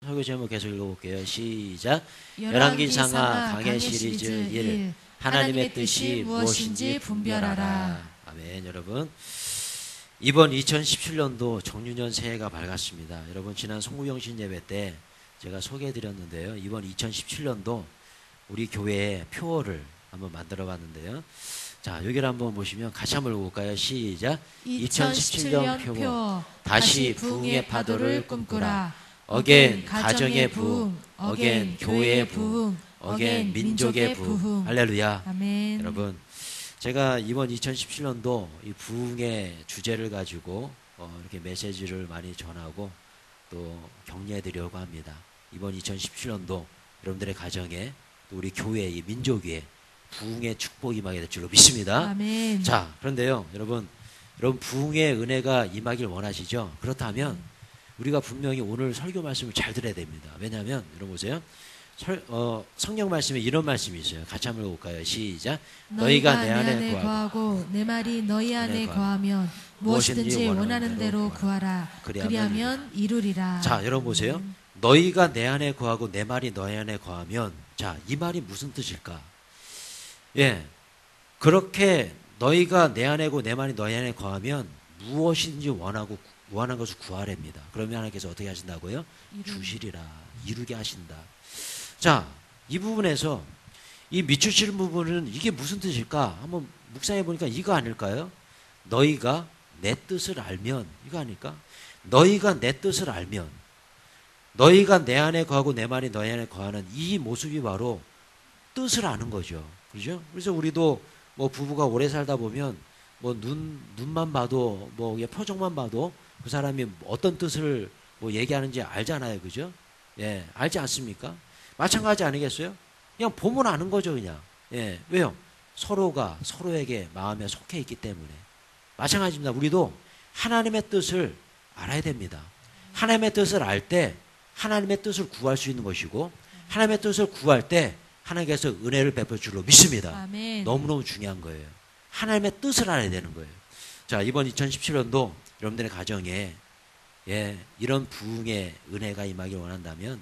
설교 제목 계속 읽어볼게요. 시작. 열왕기상하 강해 시리즈 1. 하나님의 뜻이 무엇인지 분별하라. 아멘. 여러분, 이번 2017년도 정유년 새해가 밝았습니다. 여러분, 지난 송구경신 예배 때 제가 소개해드렸는데요. 이번 2017년도 우리 교회의 표어를 한번 만들어 봤는데요. 자, 여기를 한번 보시면 같이 한번 읽어볼까요? 시작. 2017년 표어. 다시 부흥의 파도를 꿈꾸라. 어겐 가정의 부흥, 어겐 교회의 부흥, 어겐 민족의 부흥. 할렐루야. 아멘. 여러분, 제가 이번 2017년도 이 부흥의 주제를 가지고 이렇게 메시지를 많이 전하고 또 격려해 드리려고 합니다. 이번 2017년도 여러분들의 가정에 또 우리 교회, 이 민족 위에 부흥의 축복이 임하게 될 줄로 믿습니다. 아멘. 자, 그런데요, 여러분 부흥의 은혜가 임하길 원하시죠? 그렇다면 우리가 분명히 오늘 설교 말씀을 잘 들어야 됩니다. 왜냐하면 여러분 보세요. 성경 말씀에 이런 말씀이 있어요. 같이 한번 읽어볼까요? 시작. 너희가 내 안에 거하고 내 말이 너희 안에 거하면 무엇이든지 원하는 대로 구하라. 그리하면 이루리라. 자, 여러분 보세요. 너희가 내 안에 거하고 내 말이 너희 안에 거하면, 자, 이 말이 무슨 뜻일까? 예, 그렇게 너희가 내 안에고 내 말이 너희 안에 거하면 무엇이든지 원하는 것을 구하랍니다. 그러면 하나님께서 어떻게 하신다고요? 주시리라. 이루게 하신다. 자, 이 부분에서 이 밑줄치는 부분은 이게 무슨 뜻일까? 한번 묵상해 보니까 이거 아닐까요? 너희가 내 뜻을 알면, 이거 아닐까? 너희가 내 뜻을 알면, 너희가 내 안에 거하고 내 말이 너희 안에 거하는 이 모습이 바로 뜻을 아는 거죠. 그죠? 그래서 우리도 뭐 부부가 오래 살다 보면 뭐 눈만 봐도 뭐 표정만 봐도 그 사람이 어떤 뜻을 뭐 얘기하는지 알잖아요. 그죠? 예, 알지 않습니까? 마찬가지 아니겠어요? 그냥 보면 아는 거죠, 그냥. 예, 왜요? 서로가 서로에게 마음에 속해 있기 때문에. 마찬가지입니다. 우리도 하나님의 뜻을 알아야 됩니다. 하나님의 뜻을 알 때 하나님의 뜻을 구할 수 있는 것이고, 하나님의 뜻을 구할 때 하나님께서 은혜를 베풀 줄로 믿습니다. 아멘. 너무너무 중요한 거예요. 하나님의 뜻을 알아야 되는 거예요. 자, 이번 2017년도 여러분들의 가정에 이런 부흥의 은혜가 임하길 원한다면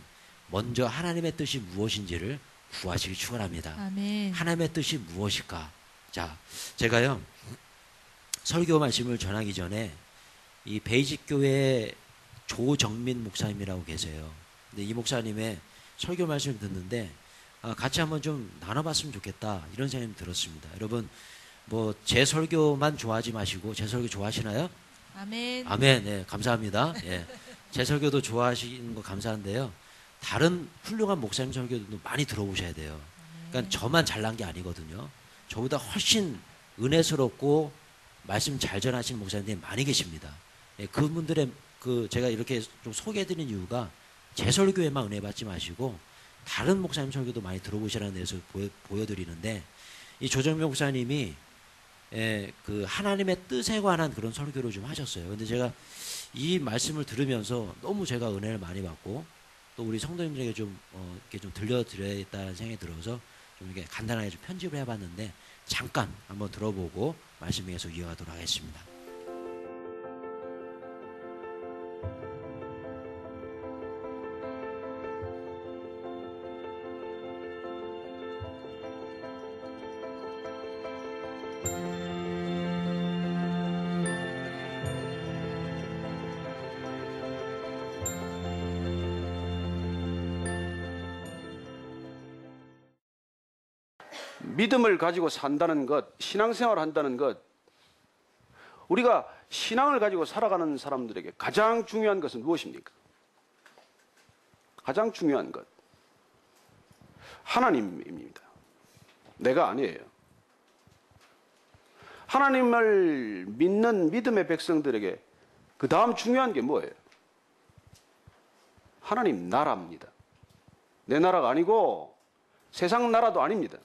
먼저 하나님의 뜻이 무엇인지를 구하시기 축원합니다. 아멘. 하나님의 뜻이 무엇일까? 자, 제가요 설교 말씀을 전하기 전에 이 베이직 교회 조정민 목사님이라고 계세요. 근데 이 목사님의 설교 말씀을 듣는데 같이 한번 좀 나눠봤으면 좋겠다 이런 생각이 들었습니다. 여러분 뭐 제 설교만 좋아하지 마시고 제 설교 좋아하시나요? 아멘. 아멘. 네, 감사합니다. 예, 제 설교도 좋아하시는 거 감사한데요. 다른 훌륭한 목사님 설교도 많이 들어보셔야 돼요. 그러니까 저만 잘난 게 아니거든요. 저보다 훨씬 은혜스럽고 말씀 잘 전하시는 목사님들이 많이 계십니다. 예, 그분들의 제가 이렇게 좀 소개해드리는 이유가 제 설교에만 은혜 받지 마시고 다른 목사님 설교도 많이 들어보시라는 데서 보여드리는데 이 조정민 목사님이 그 하나님의 뜻에 관한 그런 설교를 좀 하셨어요. 근데 제가 이 말씀을 들으면서 너무 제가 은혜를 많이 받고 또 우리 성도님들에게 좀 이렇게 좀 들려드려야겠다는 생각이 들어서 좀 이렇게 간단하게 좀 편집을 해봤는데 잠깐 한번 들어보고 말씀에서 이어가도록 하겠습니다. 믿음을 가지고 산다는 것, 신앙생활을 한다는 것, 우리가 신앙을 가지고 살아가는 사람들에게 가장 중요한 것은 무엇입니까? 가장 중요한 것, 하나님입니다. 내가 아니에요. 하나님을 믿는 믿음의 백성들에게 그 다음 중요한 게 뭐예요? 하나님 나라입니다. 내 나라가 아니고 세상 나라도 아닙니다.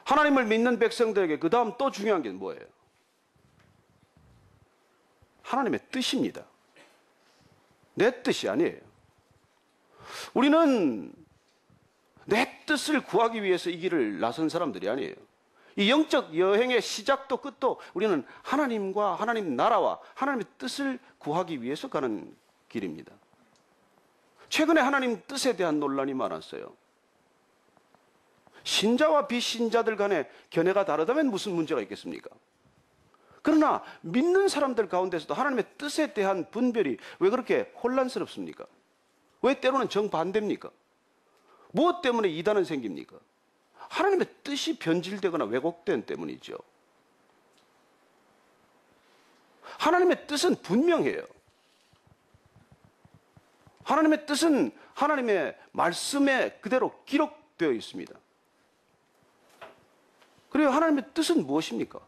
하나님을 믿는 백성들에게 그 다음 또 중요한 게 뭐예요? 하나님의 뜻입니다. 내 뜻이 아니에요. 우리는 내 뜻을 구하기 위해서 이 길을 나선 사람들이 아니에요. 이 영적 여행의 시작도 끝도 우리는 하나님과 하나님 나라와 하나님의 뜻을 구하기 위해서 가는 길입니다. 최근에 하나님 뜻에 대한 논란이 많았어요. 신자와 비신자들 간의 견해가 다르다면 무슨 문제가 있겠습니까? 그러나 믿는 사람들 가운데서도 하나님의 뜻에 대한 분별이 왜 그렇게 혼란스럽습니까? 왜 때로는 정반대입니까? 무엇 때문에 이단은 생깁니까? 하나님의 뜻이 변질되거나 왜곡된 때문이죠. 하나님의 뜻은 분명해요. 하나님의 뜻은 하나님의 말씀에 그대로 기록되어 있습니다. 그리고 하나님의 뜻은 무엇입니까?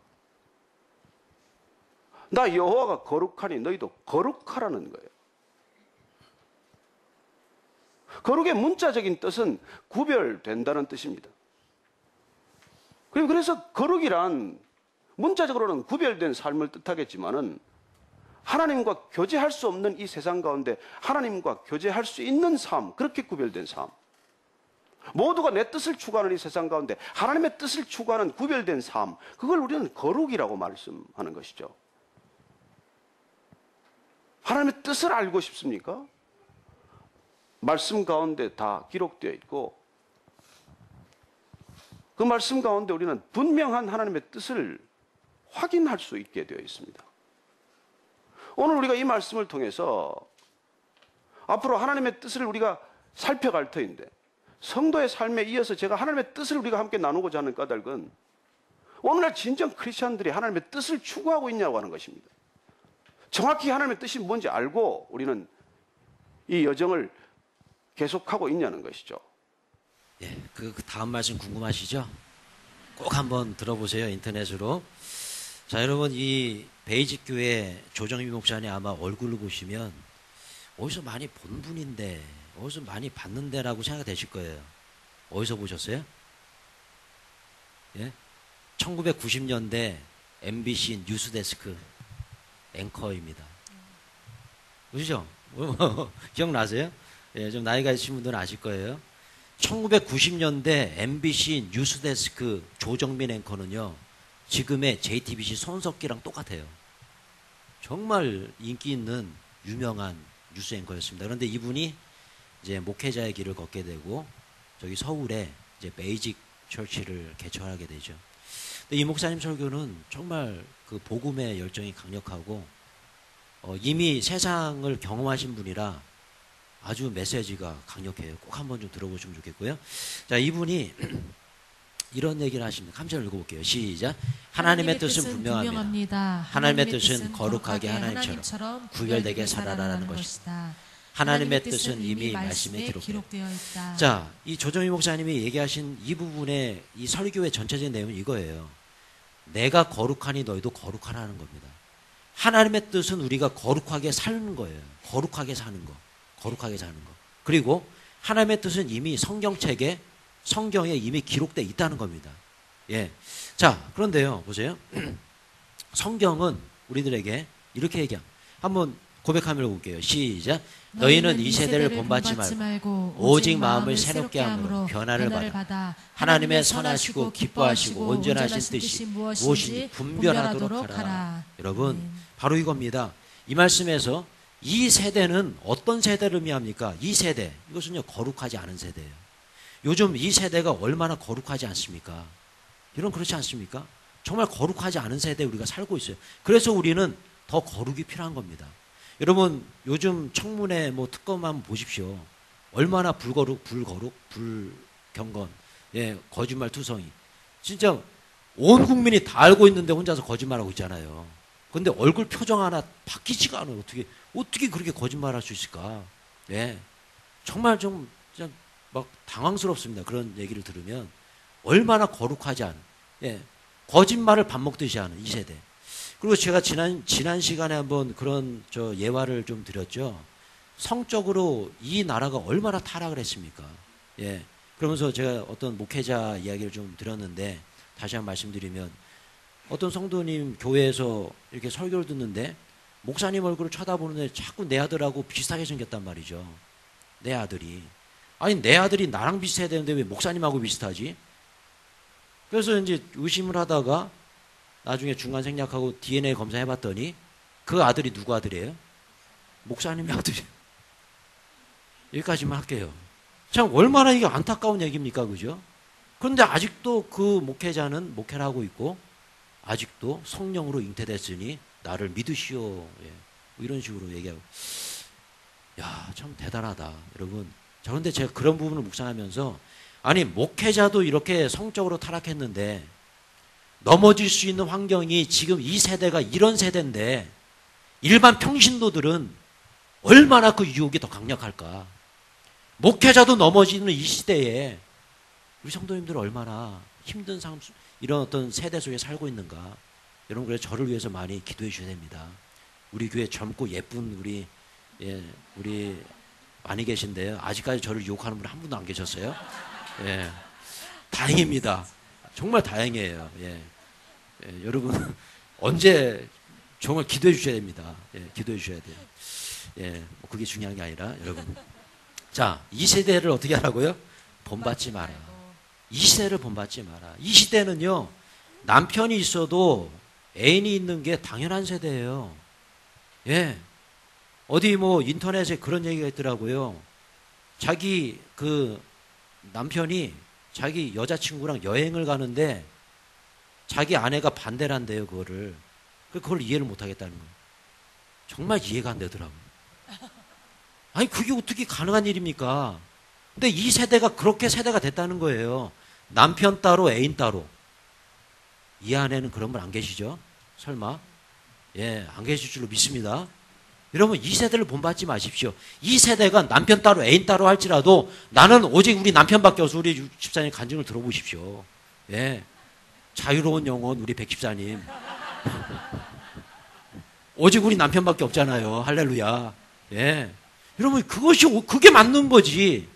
나 여호와가 거룩하니 너희도 거룩하라는 거예요. 거룩의 문자적인 뜻은 구별된다는 뜻입니다. 그래서 거룩이란 문자적으로는 구별된 삶을 뜻하겠지만은 하나님과 교제할 수 없는 이 세상 가운데 하나님과 교제할 수 있는 삶, 그렇게 구별된 삶. 모두가 내 뜻을 추구하는 이 세상 가운데 하나님의 뜻을 추구하는 구별된 삶, 그걸 우리는 거룩이라고 말씀하는 것이죠. 하나님의 뜻을 알고 싶습니까? 말씀 가운데 다 기록되어 있고 그 말씀 가운데 우리는 분명한 하나님의 뜻을 확인할 수 있게 되어 있습니다. 오늘 우리가 이 말씀을 통해서 앞으로 하나님의 뜻을 우리가 살펴갈 터인데 성도의 삶에 이어서 제가 하나님의 뜻을 우리가 함께 나누고자 하는 까닭은 오늘날 진정 크리스찬들이 하나님의 뜻을 추구하고 있냐고 하는 것입니다. 정확히 하나님의 뜻이 뭔지 알고 우리는 이 여정을 계속하고 있냐는 것이죠. 예, 그 다음 말씀 궁금하시죠? 꼭 한번 들어보세요, 인터넷으로. 자, 여러분, 이 베이직 교회 조정민 목사님 아마 얼굴로 보시면 어디서 많이 본 분인데, 어디서 많이 봤는데라고 생각되실 거예요. 어디서 보셨어요? 예? 1990년대 MBC 뉴스데스크 앵커입니다. 그죠? 기억나세요? 예, 좀 나이가 있으신 분들은 아실 거예요. 1990년대 MBC 뉴스데스크 조정민 앵커는요, 지금의 JTBC 손석기랑 똑같아요. 정말 인기 있는 유명한 뉴스 앵커였습니다. 그런데 이분이 이제 목회자의 길을 걷게 되고 저기 서울에 이제 베이직 처치를 개척하게 되죠. 근데 이 목사님 설교는 정말 그 복음의 열정이 강력하고 이미 세상을 경험하신 분이라 아주 메시지가 강력해요. 꼭 한번 좀 들어보시면 좋겠고요. 자, 이분이 이런 얘기를 하십니다. 한번 읽어볼게요. 시작. 하나님의 뜻은 분명합니다. 하나님의 뜻은 거룩하게 하나님처럼 구별되게 살아라는 것이다. 하나님의 뜻은 이미 말씀에 기록되어 있다. 자, 이 조정희 목사님이 얘기하신 이 부분의 이 설교의 전체적인 내용은 이거예요. 내가 거룩하니 너희도 거룩하라는 겁니다. 하나님의 뜻은 우리가 거룩하게 사는 거예요. 거룩하게 사는 거. 거룩하게 사는 거. 그리고 하나님의 뜻은 이미 성경책에 성경에 이미 기록되어 있다는 겁니다. 예. 자, 그런데요, 보세요. 성경은 우리들에게 이렇게 얘기합니다. 한번 고백하며 볼게요. 시작. 너희는 이 세대를 본받지 말고 오직 마음을 새롭게 함으로 변화를 받아 하나님의 선하시고 기뻐하시고 온전하신 뜻이 무엇인지 분별하도록 하라. 여러분, 바로 이겁니다. 이 말씀에서 이 세대는 어떤 세대를 의미합니까? 이 세대, 이것은요, 거룩하지 않은 세대예요. 요즘 이 세대가 얼마나 거룩하지 않습니까? 이런 그렇지 않습니까? 정말 거룩하지 않은 세대에 우리가 살고 있어요. 그래서 우리는 더 거룩이 필요한 겁니다. 여러분, 요즘 청문회 뭐 특검 한번 보십시오. 얼마나 불경건, 예, 거짓말 투성이. 진짜 온 국민이 다 알고 있는데 혼자서 거짓말하고 있잖아요. 근데 얼굴 표정 하나 바뀌지가 않아요. 어떻게 그렇게 거짓말할 수 있을까? 예, 정말 좀 진짜 막 당황스럽습니다. 그런 얘기를 들으면 얼마나 거룩하지 않은, 예, 거짓말을 밥 먹듯이 하는 이 세대. 그리고 제가 지난 시간에 한번 그런 예화를 좀 드렸죠. 성적으로 이 나라가 얼마나 타락을 했습니까? 예. 그러면서 제가 어떤 목회자 이야기를 좀 드렸는데 다시 한번 말씀드리면 어떤 성도님 교회에서 이렇게 설교를 듣는데 목사님 얼굴을 쳐다보는데 자꾸 내 아들하고 비슷하게 생겼단 말이죠. 내 아들이. 아니, 내 아들이 나랑 비슷해야 되는데 왜 목사님하고 비슷하지? 그래서 이제 의심을 하다가 나중에 중간 생략하고 DNA 검사해봤더니 그 아들이 누구 아들이에요? 목사님의 아들이에요. 여기까지만 할게요. 참 얼마나 이게 안타까운 얘기입니까, 그죠? 그런데 아직도 그 목회자는 목회를 하고 있고 아직도 성령으로 잉태됐으니 나를 믿으시오. 예. 이런 식으로 얘기하고. 야, 참 대단하다, 여러분. 자, 그런데 제가 그런 부분을 묵상하면서 아니 목회자도 이렇게 성적으로 타락했는데 넘어질 수 있는 환경이 지금 이 세대가 이런 세대인데 일반 평신도들은 얼마나 그 유혹이 더 강력할까. 목회자도 넘어지는 이 시대에 우리 성도님들 얼마나 힘든 삶, 이런 어떤 세대 속에 살고 있는가. 여러분, 그래서 저를 위해서 많이 기도해 주셔야 됩니다. 우리 교회 젊고 예쁜 우리 많이 계신데요. 아직까지 저를 유혹하는 분 한 분도 안 계셨어요. 예, 다행입니다. 정말 다행이에요. 예, 예, 여러분 언제 정말 기도해 주셔야 됩니다. 예, 기도해 주셔야 돼요. 예, 뭐 그게 중요한 게 아니라 여러분. 자, 이 세대를 어떻게 하라고요? 본받지 마라. 이 시대를 본받지 마라. 이 시대는요, 남편이 있어도 애인이 있는 게 당연한 세대예요. 예. 어디 뭐 인터넷에 그런 얘기가 있더라고요. 자기 그 남편이 자기 여자친구랑 여행을 가는데 자기 아내가 반대를 한대요, 그거를. 그걸 이해를 못 하겠다는 거예요. 정말 이해가 안 되더라고요. 아니, 그게 어떻게 가능한 일입니까? 근데 이 세대가 그렇게 세대가 됐다는 거예요. 남편 따로 애인 따로. 이 안에는 그런 분 안 계시죠? 설마? 예, 안 계실 줄로 믿습니다. 여러분, 이 세대를 본받지 마십시오. 이 세대가 남편 따로 애인 따로 할지라도 나는 오직 우리 남편밖에 없어. 우리 집사님 간증을 들어보십시오. 예, 자유로운 영혼 우리 백 집사님. 오직 우리 남편밖에 없잖아요. 할렐루야. 예, 여러분, 그게 맞는 거지.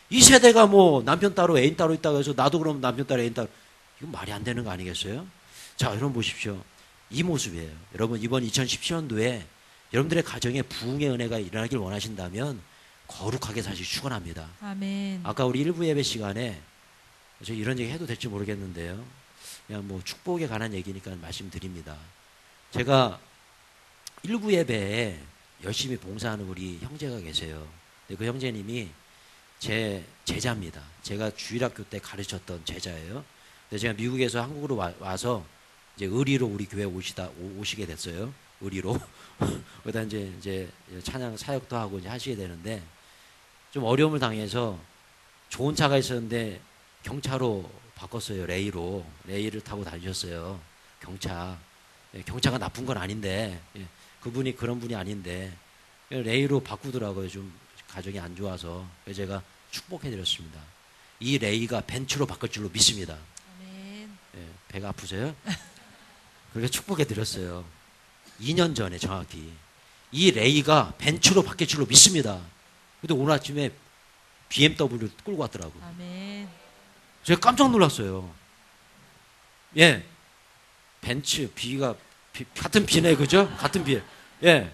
이 세대가 뭐 남편 따로 애인 따로 있다고 해서 나도 그럼 남편 따로 애인 따로, 이건 말이 안 되는 거 아니겠어요? 자, 여러분 보십시오. 이 모습이에요. 여러분, 이번 2017년도에 여러분들의 가정에 부흥의 은혜가 일어나길 원하신다면 거룩하게 사실 축원합니다. 아멘. 아까 우리 일부 예배 시간에 저 이런 얘기 해도 될지 모르겠는데요. 그냥 뭐 축복에 관한 얘기니까 말씀드립니다. 제가 일부 예배에 열심히 봉사하는 우리 형제가 계세요. 근데 그 형제님이 제 제자입니다. 제가 주일학교 때 가르쳤던 제자예요. 근데 제가 미국에서 한국으로 와서 이제 의리로 우리 교회 오시게 됐어요. 의리로. 그러다 이제 찬양 사역도 하고 이제 하시게 되는데 좀 어려움을 당해서 좋은 차가 있었는데 경차로 바꿨어요. 레이를 타고 다니셨어요. 경차. 경차가 나쁜 건 아닌데 그분이 그런 분이 아닌데 레이로 바꾸더라고요. 좀 가정이 안 좋아서. 그래서 제가 축복해드렸습니다. 이 레이가 벤츠로 바뀔 줄로 믿습니다. 아멘. 예, 배가 아프세요? 그렇게 축복해드렸어요. 2년 전에 정확히. 이 레이가 벤츠로 바뀔 줄로 믿습니다. 근데 오늘 아침에 BMW를 끌고 왔더라고요. 아멘. 제가 깜짝 놀랐어요. 예. 벤츠, 같은 B네, 그죠? 같은 B. 예.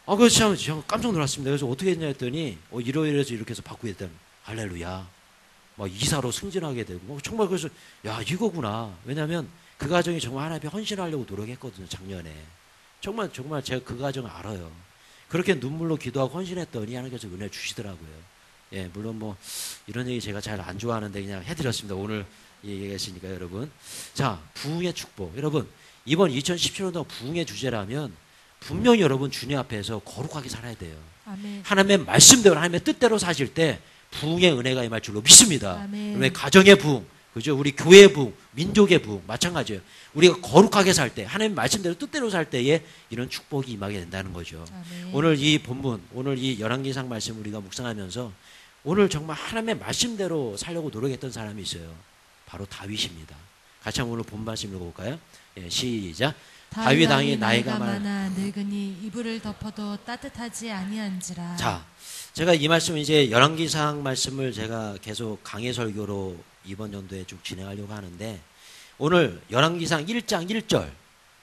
그래서 참 깜짝 놀랐습니다. 그래서 어떻게 했냐 했더니, 이러이러해서 이렇게 해서 바꾸게 됐다는, 할렐루야. 막 이사로 승진하게 되고, 정말 그래서, 야, 이거구나. 왜냐면 그 가정이 정말 하나님 앞에 헌신하려고 노력했거든요, 작년에. 정말 제가 그 가정을 알아요. 그렇게 눈물로 기도하고 헌신했더니 하나님께서 은혜 주시더라고요. 예, 물론 뭐, 이런 얘기 제가 잘 안 좋아하는데 그냥 해드렸습니다. 오늘 얘기했으니까 여러분. 자, 부흥의 축복. 여러분, 이번 2017년도 부흥의 주제라면 분명히 여러분 주님 앞에서 거룩하게 살아야 돼요. 아멘. 하나님의 말씀대로 하나님의 뜻대로 사실 때 부흥의 은혜가 임할 줄로 믿습니다. 아멘. 왜 가정의 부흥, 그죠? 우리 교회의 부흥, 민족의 부흥 마찬가지예요. 우리가 거룩하게 살 때, 하나님 말씀대로 뜻대로 살 때에 이런 축복이 임하게 된다는 거죠. 아멘. 오늘 이 본문, 오늘 이 열왕기상 말씀 우리가 묵상하면서 오늘 정말 하나님의 말씀대로 살려고 노력했던 사람이 있어요. 바로 다윗입니다. 같이 한번 오늘 본 말씀 읽어볼까요? 예, 시작. 다윗 왕이 나이가 많아 늙으니 이불을 덮어도 따뜻하지 아니한지라. 자, 제가 이 말씀 이제 열왕기상 말씀을 제가 계속 강해 설교로 이번 연도에 쭉 진행하려고 하는데 오늘 열왕기상 1장 1절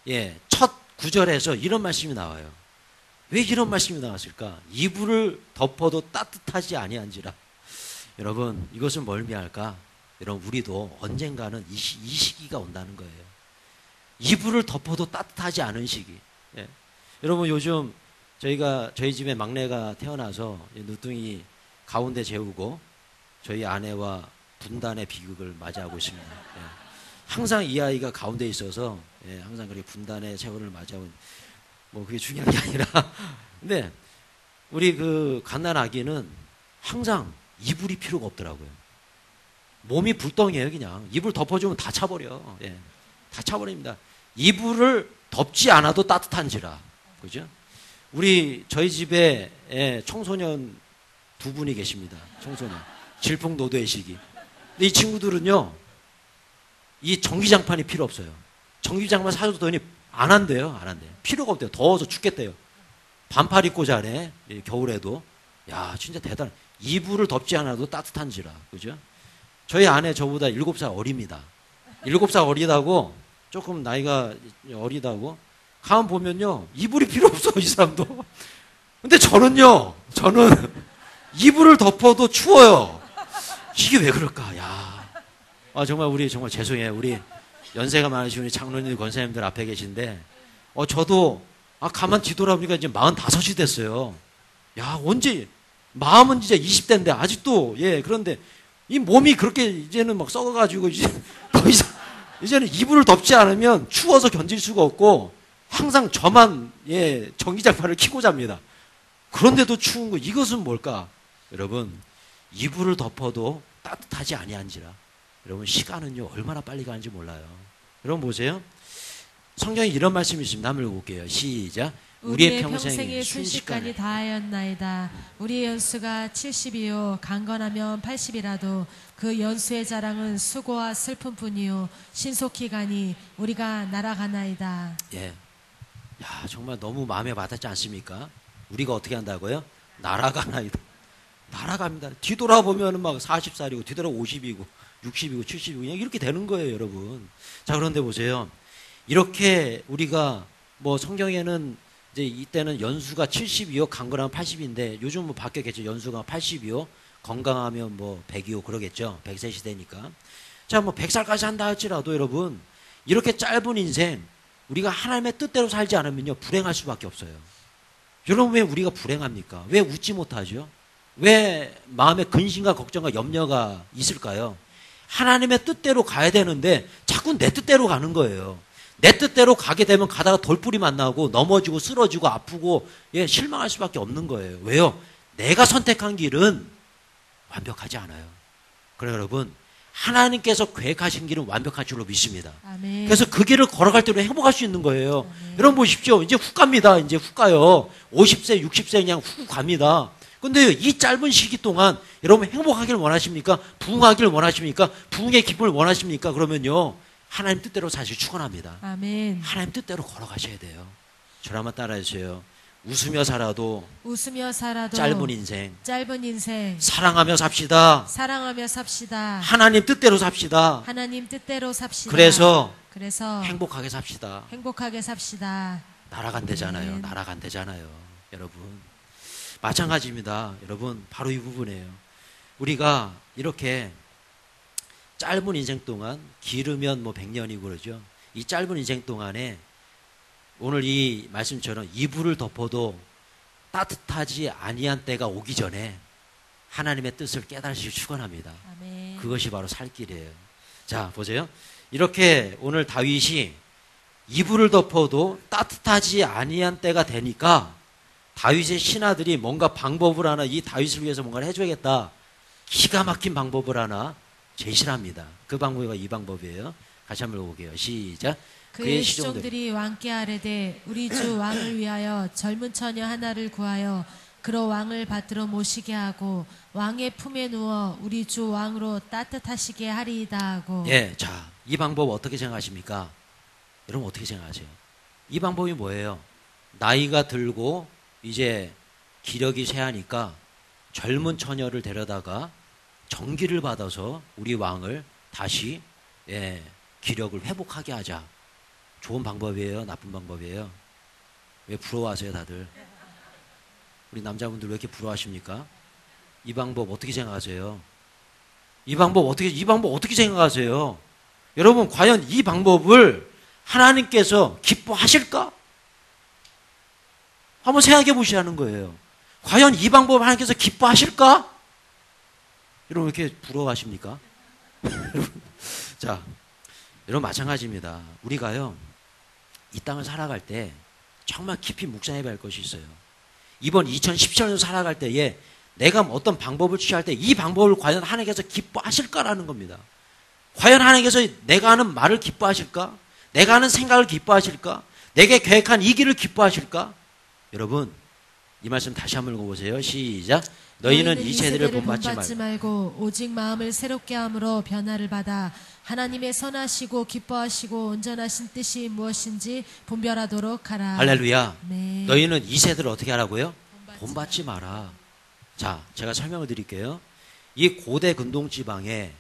예, 첫 구절에서 이런 말씀이 나와요. 왜 이런 말씀이 나왔을까? 이불을 덮어도 따뜻하지 아니한지라. 여러분, 이것은 뭘 의미할까? 여러분, 우리도 언젠가는 이 시기가 온다는 거예요. 이불을 덮어도 따뜻하지 않은 시기. 예. 여러분, 요즘 저희 집에 막내가 태어나서 누뚱이 가운데 재우고 저희 아내와 분단의 비극을 맞이하고 있습니다. 예. 항상 이 아이가 가운데 있어서 예, 항상 그렇게 분단의 세월을 맞이하고 뭐 그게 중요한 게 아니라 근데 우리 그 갓난 아기는 항상 이불이 필요가 없더라고요. 몸이 불덩이에요. 그냥 이불 덮어주면 다 차버려. 예, 다 차버립니다. 이불을 덮지 않아도 따뜻한지라. 그죠? 저희 집에 예, 청소년 2분이 계십니다. 청소년. 질풍노도의 시기. 근데 이 친구들은요, 이 전기장판이 필요 없어요. 전기장판 사줬더니 안 한대요. 안 한대요. 필요가 없대요. 더워서 죽겠대요. 반팔 입고 자네. 겨울에도. 야, 진짜 대단해. 이불을 덮지 않아도 따뜻한지라. 그죠? 저희 아내 저보다 7살 어립니다. 7살 어리다고, 조금 나이가 어리다고, 가만 보면요, 이불이 필요 없어, 이 사람도. 근데 저는 이불을 덮어도 추워요. 이게 왜 그럴까, 야. 정말 정말 죄송해요. 우리 연세가 많으신 우리 장로님, 권사님들 앞에 계신데, 저도, 가만 뒤돌아보니까 이제 45이 됐어요. 야, 언제, 마음은 진짜 20대인데, 아직도, 예, 그런데, 이 몸이 그렇게 이제는 막 썩어가지고, 이제 더 이상, 이제는 이불을 덮지 않으면 추워서 견딜 수가 없고, 항상 저만, 예, 전기장판을 켜고 잡니다. 그런데도 추운 거, 이것은 뭘까? 여러분, 이불을 덮어도 따뜻하지 아니한지라. 여러분, 시간은요, 얼마나 빨리 가는지 몰라요. 여러분, 보세요. 성경에 이런 말씀이 있습니다. 한번 읽어볼게요. 시작. 우리의 평생이 순식간이 다하였나이다. 우리의 연수가 70이요 강건하면 80이라도 그 연수의 자랑은 수고와 슬픔뿐이요 신속히 가니 우리가 날아가나이다. 예, 야, 정말 너무 마음에 와닿지 않습니까? 우리가 어떻게 한다고요? 날아가나이다. 날아갑니다. 뒤돌아보면 막 40살이고 뒤돌아 50이고 60이고 70이고 그냥 이렇게 되는 거예요, 여러분. 자, 그런데 보세요. 이렇게 우리가 뭐 성경에는 이제 이때는 연수가 70이요, 강건하면 80인데 요즘 뭐 바뀌었겠죠. 연수가 80이요, 건강하면 뭐 100이요, 그러겠죠. 100세 시대니까. 자, 뭐 100살까지 한다 할지라도 여러분, 이렇게 짧은 인생, 우리가 하나님의 뜻대로 살지 않으면요, 불행할 수밖에 없어요. 여러분, 왜 우리가 불행합니까? 왜 웃지 못하죠? 왜 마음에 근심과 걱정과 염려가 있을까요? 하나님의 뜻대로 가야 되는데 자꾸 내 뜻대로 가는 거예요. 내 뜻대로 가게 되면 가다가 돌뿌리 만나고 넘어지고 쓰러지고 아프고 예, 실망할 수밖에 없는 거예요. 왜요? 내가 선택한 길은 완벽하지 않아요. 그래 여러분, 하나님께서 계획하신 길은 완벽한 줄로 믿습니다. 아멘. 그래서 그 길을 걸어갈 때로 행복할 수 있는 거예요. 아멘. 여러분 보십시오. 이제 훅 갑니다. 이제 훅 가요. 50세, 60세 그냥 훅 갑니다. 근데 이 짧은 시기 동안 여러분 행복하길 원하십니까? 부흥하길 원하십니까? 부흥의 기쁨을 원하십니까? 그러면요, 하나님 뜻대로 사실 축원합니다. 아멘. 하나님 뜻대로 걸어가셔야 돼요. 저를 한번 따라해주세요. 웃으며 살아도 짧은 인생 사랑하며 삽시다. 하나님 뜻대로 삽시다. 그래서 행복하게 삽시다. 날아간대잖아요. 날아간대잖아요. 여러분, 마찬가지입니다. 여러분, 바로 이 부분이에요. 우리가 이렇게 짧은 인생 동안, 길으면 뭐 100년이고 그러죠. 이 짧은 인생 동안에 오늘 이 말씀처럼 이불을 덮어도 따뜻하지 아니한 때가 오기 전에 하나님의 뜻을 깨달으시기 축원합니다. 아멘. 그것이 바로 살 길이에요. 자, 보세요. 이렇게 오늘 다윗이 이불을 덮어도 따뜻하지 아니한 때가 되니까 다윗의 신하들이 뭔가 방법을 하나, 이 다윗을 위해서 뭔가를 해줘야겠다, 기가 막힌 방법을 하나 제시를 합니다. 그 방법이 이 방법이에요. 다시 한번 읽어볼게요. 시작. 그의 시종들이 왕께 아뢰되 우리 주 왕을 위하여 젊은 처녀 하나를 구하여 그로 왕을 받들어 모시게 하고 왕의 품에 누워 우리 주 왕으로 따뜻하시게 하리이다 하고. 예, 자, 이 방법 어떻게 생각하십니까? 여러분 어떻게 생각하세요? 이 방법이 뭐예요? 나이가 들고 이제 기력이 쇠하니까 젊은 처녀를 데려다가 정기를 받아서 우리 왕을 다시 기력을 회복하게 하자. 좋은 방법이에요? 나쁜 방법이에요? 왜 부러워하세요 다들? 우리 남자분들 왜 이렇게 부러워하십니까? 이 방법 어떻게 생각하세요? 이 방법 어떻게 생각하세요? 여러분, 과연 이 방법을 하나님께서 기뻐하실까? 한번 생각해 보시라는 거예요. 과연 이 방법을 하나님께서 기뻐하실까? 여러분 왜 이렇게 부러워하십니까? 자, 여러분 마찬가지입니다. 우리가요, 이 땅을 살아갈 때 정말 깊이 묵상해 봐야 할 것이 있어요. 이번 2017년 살아갈 때에 내가 어떤 방법을 취할 때 이 방법을 과연 하나님께서 기뻐하실까라는 겁니다. 과연 하나님께서 내가 하는 말을 기뻐하실까? 내가 하는 생각을 기뻐하실까? 내게 계획한 이 길을 기뻐하실까? 여러분, 이 말씀 다시 한번 읽어보세요. 시작. 너희는 이 세대를 본받지 말고 오직 마음을 새롭게 함으로 변화를 받아 하나님의 선하시고 기뻐하시고 온전하신 뜻이 무엇인지 분별하도록 하라. 할렐루야. 네. 너희는 이 세대를 어떻게 하라고요? 본받지 마라. 자, 제가 설명을 드릴게요. 이 고대 근동 지방에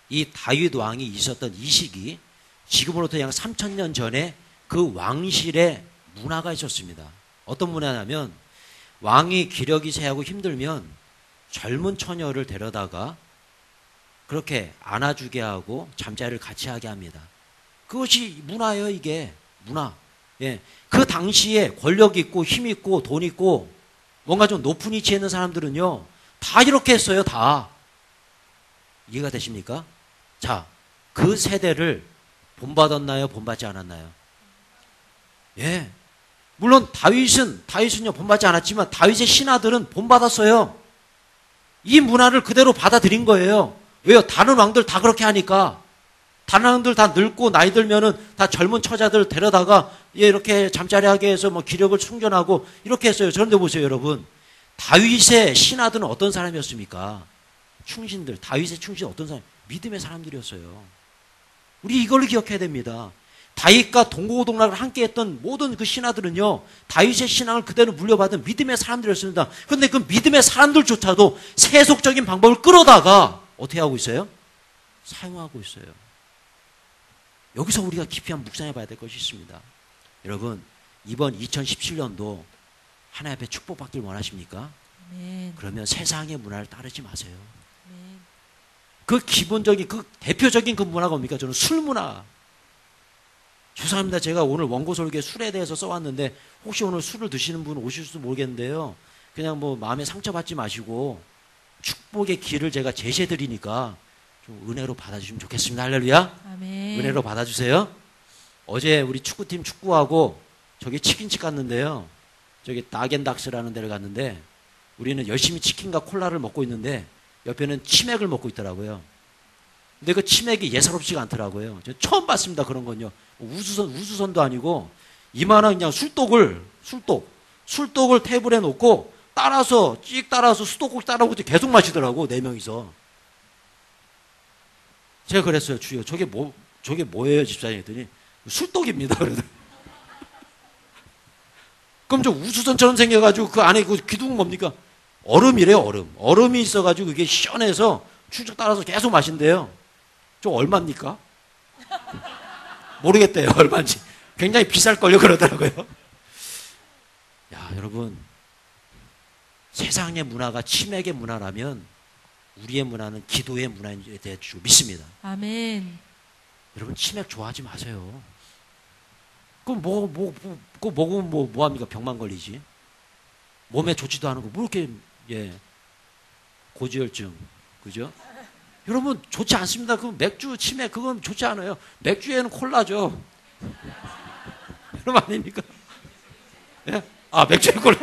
이 다윗 왕이 있었던 이 시기, 지금으로부터 약 3000년 전에 그 왕실의 문화가 있었습니다. 어떤 문화냐면 왕이 기력이 세하고 힘들면 젊은 처녀를 데려다가 그렇게 안아주게 하고 잠자리를 같이 하게 합니다. 그것이 문화예요, 이게. 문화. 예. 그 당시에 권력 있고 힘 있고 돈 있고 뭔가 좀 높은 위치에 있는 사람들은요, 다 이렇게 했어요, 다. 이해가 되십니까? 자, 그 세대를 본받았나요? 본받지 않았나요? 예. 물론 다윗은요, 본받지 않았지만 다윗의 신하들은 본받았어요. 이 문화를 그대로 받아들인 거예요. 왜요? 다른 왕들 다 그렇게 하니까. 다른 왕들 다 늙고 나이 들면은 다 젊은 처자들 데려다가 이렇게 잠자리하게 해서 뭐 기력을 충전하고 이렇게 했어요. 그런데 보세요, 여러분. 다윗의 신하들은 어떤 사람이었습니까? 충신들, 다윗의 충신 어떤 사람? 믿음의 사람들이었어요. 우리 이걸로 기억해야 됩니다. 다윗과 동고동락을 함께 했던 모든 그 신하들은요, 다윗의 신앙을 그대로 물려받은 믿음의 사람들이었습니다. 그런데 그 믿음의 사람들조차도 세속적인 방법을 끌어다가 어떻게 하고 있어요? 사용하고 있어요. 여기서 우리가 깊이 한번 묵상해 봐야 될 것이 있습니다. 여러분, 이번 2017년도 하나님 앞에 축복받길 원하십니까? 아멘. 그러면 세상의 문화를 따르지 마세요. 아멘. 그 기본적인, 그 대표적인 그 문화가 뭡니까? 저는 술 문화. 죄송합니다. 제가 오늘 원고 설교에 술에 대해서 써왔는데 혹시 오늘 술을 드시는 분 오실지도 모르겠는데요. 그냥 뭐 마음에 상처받지 마시고 축복의 길을 제가 제시해 드리니까 좀 은혜로 받아주시면 좋겠습니다. 할렐루야. 아멘. 은혜로 받아주세요. 어제 우리 축구팀 축구하고 저기 치킨집 갔는데요. 저기 나겐닥스라는 데를 갔는데 우리는 열심히 치킨과 콜라를 먹고 있는데 옆에는 치맥을 먹고 있더라고요. 근데 그 치맥이 예사롭지가 않더라고요. 저 처음 봤습니다. 그런 건요. 우주선도 아니고 이만한 그냥 술독을 테이블에 놓고 따라서 수도국 따라오고 계속 마시더라고. 4명이서. 제가 그랬어요. 주여, 저게 뭐예요, 집사님? 했더니 술독입니다. 그러더라고요. 그럼 저 우주선처럼 생겨가지고 그 안에 그 기둥은 뭡니까? 얼음이래요, 얼음. 얼음이 있어가지고 그게 시원해서 추적 따라서 계속 마신대요. 좀 얼마입니까? 모르겠대요, 얼마인지. 굉장히 비쌀걸요, 그러더라고요. 야, 여러분. 세상의 문화가 치맥의 문화라면 우리의 문화는 기도의 문화인 줄 믿습니다. 아멘. 여러분, 치맥 좋아하지 마세요. 그럼 그거 먹으면 뭐 합니까? 병만 걸리지. 몸에 좋지도 않은 거, 뭐 이렇게, 예. 고지혈증. 그죠? 여러분, 좋지 않습니다. 그 맥주, 치맥, 그건 좋지 않아요. 맥주에는 콜라죠. 여러분, 아닙니까? 예? 아, 맥주에 콜라.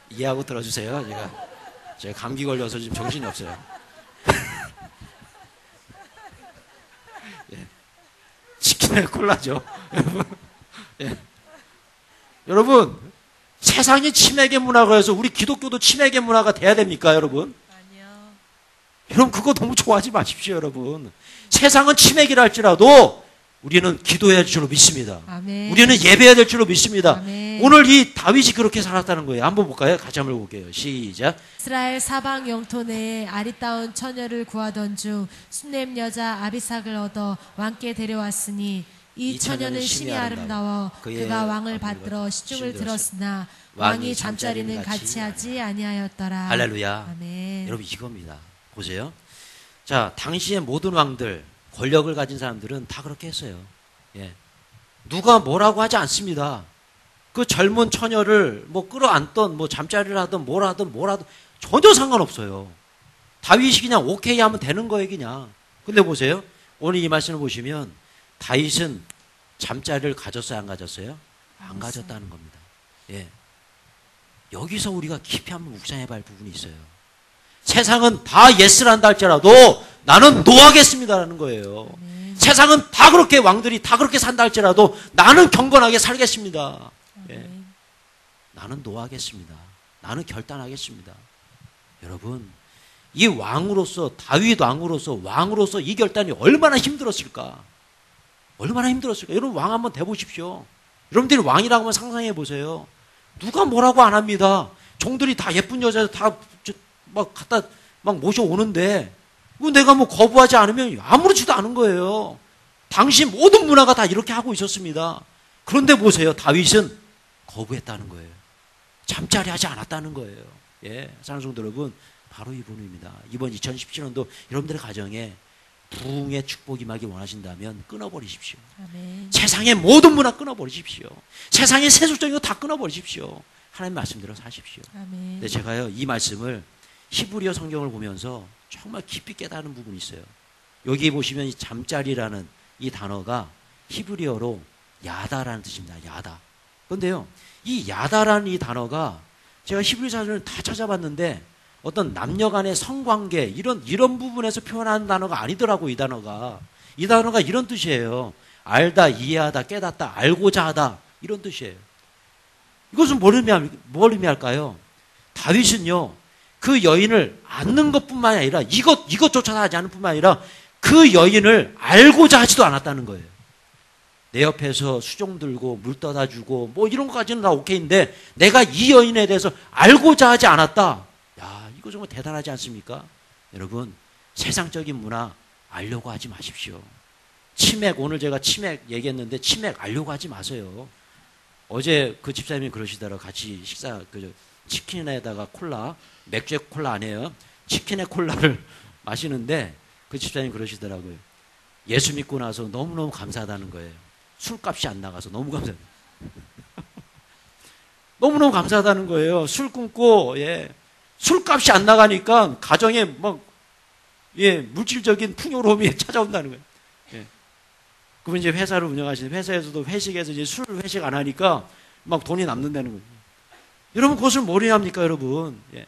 이해하고 들어주세요. 제가 감기 걸려서 지금 정신이 없어요. 예. 치킨에 콜라죠. 예. 여러분, 세상이 치맥의 문화가 해서 우리 기독교도 치맥의 문화가 돼야 됩니까, 여러분? 아니요. 여러분, 그거 너무 좋아하지 마십시오, 여러분. 세상은 치맥이라 할지라도 우리는 기도해야 될 줄로 믿습니다. 아멘. 우리는 예배해야 될 줄로 믿습니다. 아멘. 오늘 이 다윗이 그렇게 살았다는 거예요. 한번 볼까요? 같이 한번 볼게요. 시작. 이스라엘 사방 영토 내에 아리따운 처녀를 구하던 중 순렘 여자 아비삭을 얻어 왕께 데려왔으니 이 처녀는 심히 아름다워 그가 왕을 받들어 시중을 들었으나 왕이 잠자리는 같이 하지 아니하였더라. 할렐루야. 아멘. 여러분, 이겁니다. 보세요. 자, 당시의 모든 왕들, 권력을 가진 사람들은 다 그렇게 했어요. 예. 누가 뭐라고 하지 않습니다. 그 젊은 처녀를 뭐 끌어안던 뭐 잠자리를 하든 뭘 하든 전혀 상관없어요. 다윗이 그냥 오케이 하면 되는 거예요, 그냥. 근데 보세요. 오늘 이 말씀을 보시면 다윗은 잠자리를 가졌어요, 안 가졌어요? 안 가졌다는 겁니다. 예. 여기서 우리가 깊이 한번 묵상해 봐야 할 부분이 있어요. 세상은 다 예스를 한다 할지라도 나는 노하겠습니다라는 거예요. 세상은 다 그렇게 왕들이 다 그렇게 산다 할지라도 나는 경건하게 살겠습니다. 예. 나는 노하겠습니다. 나는 결단하겠습니다. 여러분, 이 왕으로서 다윗 왕으로서 이 결단이 얼마나 힘들었을까? 얼마나 힘들었을까? 여러분 왕 한번 돼보십시오. 여러분들이 왕이라고 하면 상상해 보세요. 누가 뭐라고 안 합니다. 종들이 다 예쁜 여자 다 막 갖다 막 모셔오는데 내가 뭐 거부하지 않으면 아무렇지도 않은 거예요. 당시 모든 문화가 다 이렇게 하고 있었습니다. 그런데 보세요. 다윗은 거부했다는 거예요. 잠자리 하지 않았다는 거예요. 예, 사랑하는 성도 여러분, 바로 이분입니다. 이번 2017년도 여러분들의 가정에 부흥의 축복이 임하기 원하신다면 끊어버리십시오. 아멘. 세상의 모든 문화 끊어버리십시오. 세상의 세속적인 거 다 끊어버리십시오. 하나님 말씀대로 사십시오. 아멘. 근데 제가요, 이 말씀을 히브리어 성경을 보면서 정말 깊이 깨달은 부분이 있어요. 여기 보시면 이 잠자리라는 이 단어가 히브리어로 야다라는 뜻입니다. 야다. 그런데요, 이 야다라는 이 단어가 제가 히브리 사전을 다 찾아봤는데 어떤 남녀 간의 성관계 이런 부분에서 표현하는 단어가 아니더라고요. 이 단어가 이런 뜻이에요. 알다, 이해하다, 깨닫다, 알고자 하다 이런 뜻이에요. 이것은 뭘 의미할까요? 다윗은요, 그 여인을 안는 것뿐만 아니라 이것조차 하지 않을 뿐만 아니라 그 여인을 알고자 하지도 않았다는 거예요. 내 옆에서 수종 들고 물 떠다 주고 뭐 이런 것까지는 다 오케이인데 내가 이 여인에 대해서 알고자 하지 않았다. 야, 이거 정말 대단하지 않습니까? 여러분, 세상적인 문화 알려고 하지 마십시오. 치맥, 오늘 제가 치맥 얘기했는데 치맥 알려고 하지 마세요. 어제 그 집사님이 그러시더라고요. 같이 치킨에다가 콜라, 맥주에 콜라 아니에요. 치킨에 콜라를 마시는데 그 집사님이 그러시더라고요. 예수 믿고 나서 너무너무 감사하다는 거예요. 술값이 안 나가서 너무 감사해요. 너무너무 감사하다는 거예요. 술 끊고, 예. 술값이 안 나가니까 가정에 물질적인 풍요로움이 찾아온다는 거예요. 예. 그분 이제 회사를 운영하시는 회사에서도 회식에서 이제 술 회식 안 하니까 막 돈이 남는다는 거예요. 여러분, 그것을 뭘 의미합니까, 여러분? 예.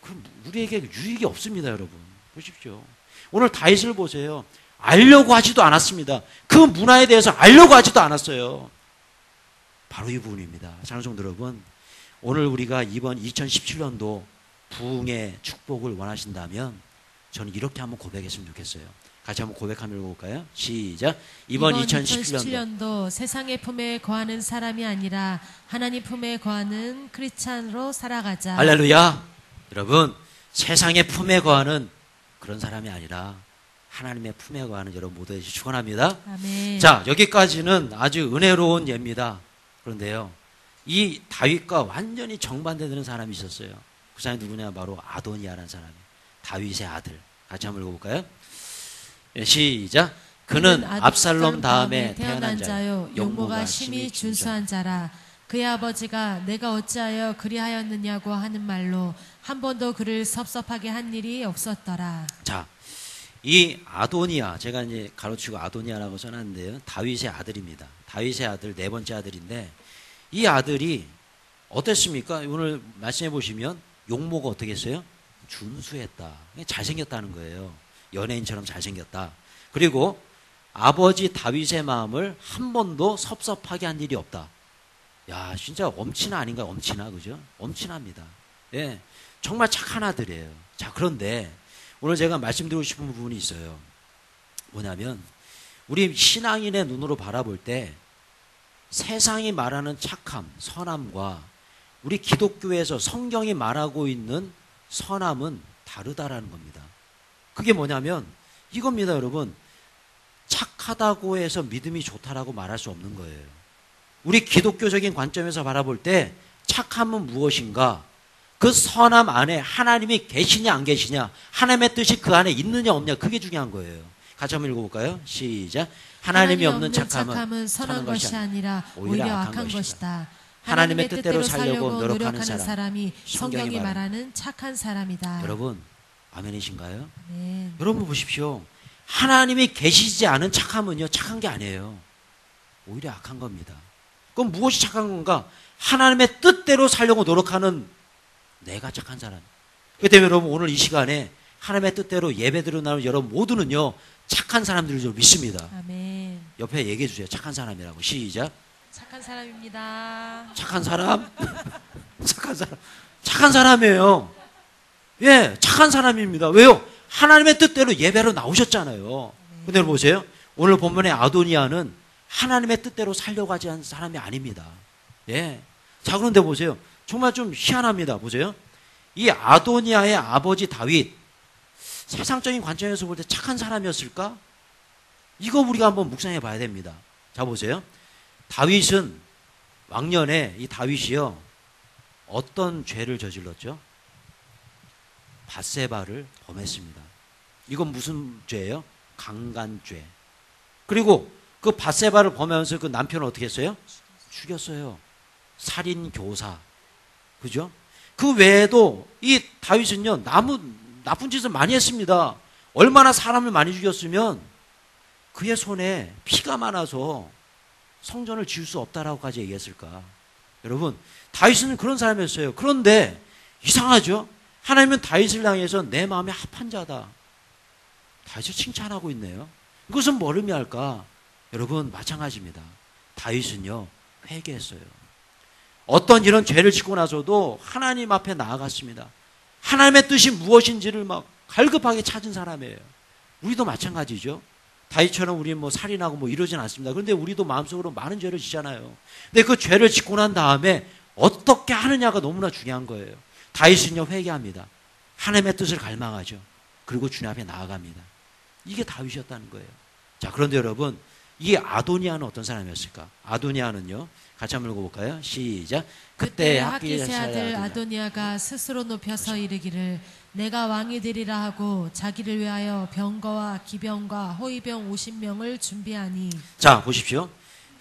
그럼 우리에게 유익이 없습니다, 여러분. 보십시오. 오늘 다윗을 보세요. 알려고 하지도 않았습니다. 그 문화에 대해서 알려고 하지도 않았어요. 바로 이 부분입니다. 사랑하는 성도 여러분, 오늘 우리가 이번 2017년도 부흥의 축복을 원하신다면 저는 이렇게 한번 고백했으면 좋겠어요. 같이 한번 고백 한번 읽어볼까요? 시작. 이번 2017년도 세상의 품에 거하는 사람이 아니라 하나님 품에 거하는 크리스찬으로 살아가자. 할렐루야. 여러분, 세상의 품에 거하는 그런 사람이 아니라 하나님의 품에 거하는 여러분 모두에게 축원합니다. 아멘. 자, 여기까지는 아주 은혜로운 예입니다. 그런데요, 이 다윗과 완전히 정반대되는 사람이 있었어요. 그 사람이 누구냐? 바로 아도니아라는 사람이에요. 다윗의 아들. 같이 한번 읽어볼까요? 시작. 그는 압살롬 다음에 태어난 자요, 용모가 심히 준수한 자라. 그의 아버지가 내가 어찌하여 그리하였느냐고 하는 말로 한 번도 그를 섭섭하게 한 일이 없었더라. 자, 이 아도니아, 제가 이제 가로치고 아도니아라고 써놨는데요, 다윗의 아들입니다. 다윗의 아들, 네 번째 아들인데, 이 아들이 어땠습니까? 오늘 말씀해 보시면 용모가 어떻게 했어요? 준수했다. 잘생겼다는 거예요. 연예인처럼 잘생겼다. 그리고 아버지 다윗의 마음을 한 번도 섭섭하게 한 일이 없다. 야, 진짜 엄친아 아닌가? 엄친아, 그죠? 엄친아입니다. 예, 정말 착한 아들이에요. 자, 그런데 오늘 제가 말씀드리고 싶은 부분이 있어요. 뭐냐면 우리 신앙인의 눈으로 바라볼 때 세상이 말하는 착함, 선함과 우리 기독교에서 성경이 말하고 있는 선함은 다르다라는 겁니다. 그게 뭐냐면 이겁니다, 여러분. 착하다고 해서 믿음이 좋다라고 말할 수 없는 거예요. 우리 기독교적인 관점에서 바라볼 때 착함은 무엇인가? 그 선함 안에 하나님이 계시냐 안 계시냐, 하나님의 뜻이 그 안에 있느냐 없냐, 그게 중요한 거예요. 같이 한번 읽어볼까요? 시작. 하나님이 없는 착함은 선한 것이 아니라 오히려 악한 것이다. 하나님의 뜻대로 살려고 노력하는 사람이 성경이 말하는 착한 사람이다. 여러분, 아멘이신가요? 네. 여러분 보십시오. 하나님이 계시지 않은 착함은요, 착한 게 아니에요. 오히려 악한 겁니다. 그럼 무엇이 착한 건가? 하나님의 뜻대로 살려고 노력하는 내가 착한 사람. 그렇기 때문에 여러분 오늘 이 시간에 하나님의 뜻대로 예배드려 나오는 여러분 모두는요, 착한 사람들을 좀 믿습니다. 아멘. 옆에 얘기해 주세요. 착한 사람이라고. 시작. 착한 사람입니다. 착한 사람? 착한 사람. 착한 사람이에요. 예, 착한 사람입니다. 왜요? 하나님의 뜻대로 예배로 나오셨잖아요. 근데 보세요. 오늘 본문의 아도니아는 하나님의 뜻대로 살려고 하지 않은 사람이 아닙니다. 예. 자, 그런데 보세요. 정말 좀 희한합니다. 보세요. 이 아도니아의 아버지 다윗, 세상적인 관점에서 볼 때 착한 사람이었을까? 이거 우리가 한번 묵상해 봐야 됩니다. 자, 보세요. 다윗은 왕년에 이 다윗이요, 어떤 죄를 저질렀죠? 밧세바를 범했습니다. 이건 무슨 죄예요? 강간죄. 그리고 그 밧세바를 범하면서 그 남편을 어떻게 했어요? 죽였어요. 살인 교사. 그죠? 그 외에도 이 다윗은요, 나쁜 짓을 많이 했습니다. 얼마나 사람을 많이 죽였으면 그의 손에 피가 많아서 성전을 지을 수 없다라고까지 얘기했을까? 여러분, 다윗은 그런 사람이었어요. 그런데 이상하죠? 하나님은 다윗을 향해서 내 마음에 합한 자다. 다윗을 칭찬하고 있네요. 이것은 뭘 의미할까? 여러분, 마찬가지입니다. 다윗은요, 회개했어요. 어떤 이런 죄를 짓고 나서도 하나님 앞에 나아갔습니다. 하나님의 뜻이 무엇인지를 막 갈급하게 찾은 사람이에요. 우리도 마찬가지죠. 다윗처럼 우리 뭐 살인하고 뭐 이러진 않습니다. 그런데 우리도 마음속으로 많은 죄를 짓잖아요. 근데 그 죄를 짓고 난 다음에 어떻게 하느냐가 너무나 중요한 거예요. 다윗은요, 회개합니다. 하나님의 뜻을 갈망하죠. 그리고 주님 앞에 나아갑니다. 이게 다윗이었다는 거예요. 자, 그런데 여러분, 이 아도니아는 어떤 사람이었을까? 아도니아는요, 같이 한번 읽어볼까요? 시작. 그때 학기스의 아들 아도니아가 스스로 높여서 이르기를 내가 왕이 되리라 하고 자기를 위하여 병거와 기병과 호위병 50명을 준비하니. 자, 보십시오.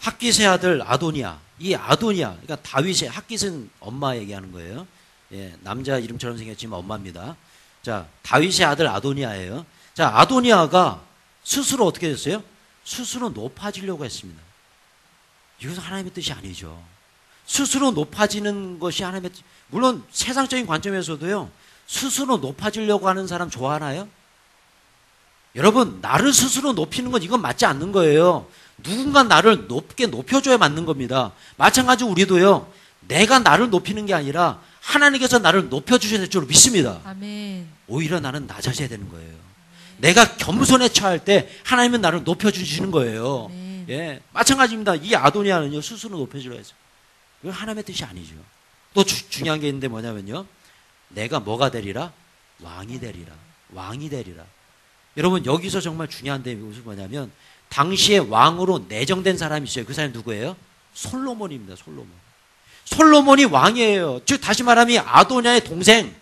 학기스의 아들 아도니아. 이 아도니아, 그러니까 다윗의, 학기스는 엄마 얘기하는 거예요. 예, 남자 이름처럼 생겼지만 엄마입니다. 자, 다윗의 아들 아도니아예요. 자, 아도니아가 스스로 어떻게 됐어요? 스스로 높아지려고 했습니다. 이것은 하나님의 뜻이 아니죠. 스스로 높아지는 것이 하나님의 뜻. 물론 세상적인 관점에서도요, 스스로 높아지려고 하는 사람 좋아하나요? 여러분, 나를 스스로 높이는 건 이건 맞지 않는 거예요. 누군가 나를 높게 높여줘야 맞는 겁니다. 마찬가지로 우리도요, 내가 나를 높이는 게 아니라 하나님께서 나를 높여주셔야 될 줄 믿습니다. 아멘. 오히려 나는 낮아져야 되는 거예요. 내가 겸손에 처할 때 하나님은 나를 높여주시는 거예요. 아멘. 예, 마찬가지입니다. 이 아도니아는요, 스스로 높여주려 했어요. 이건 하나님의 뜻이 아니죠. 또 중요한 게 있는데 뭐냐면요, 내가 뭐가 되리라? 왕이 되리라. 왕이 되리라. 여러분, 여기서 정말 중요한 데 무슨 뭐냐면, 당시에 왕으로 내정된 사람이 있어요. 그 사람이 누구예요? 솔로몬입니다. 솔로몬. 솔로몬이 왕이에요. 즉 다시 말하면 아도니아의 동생,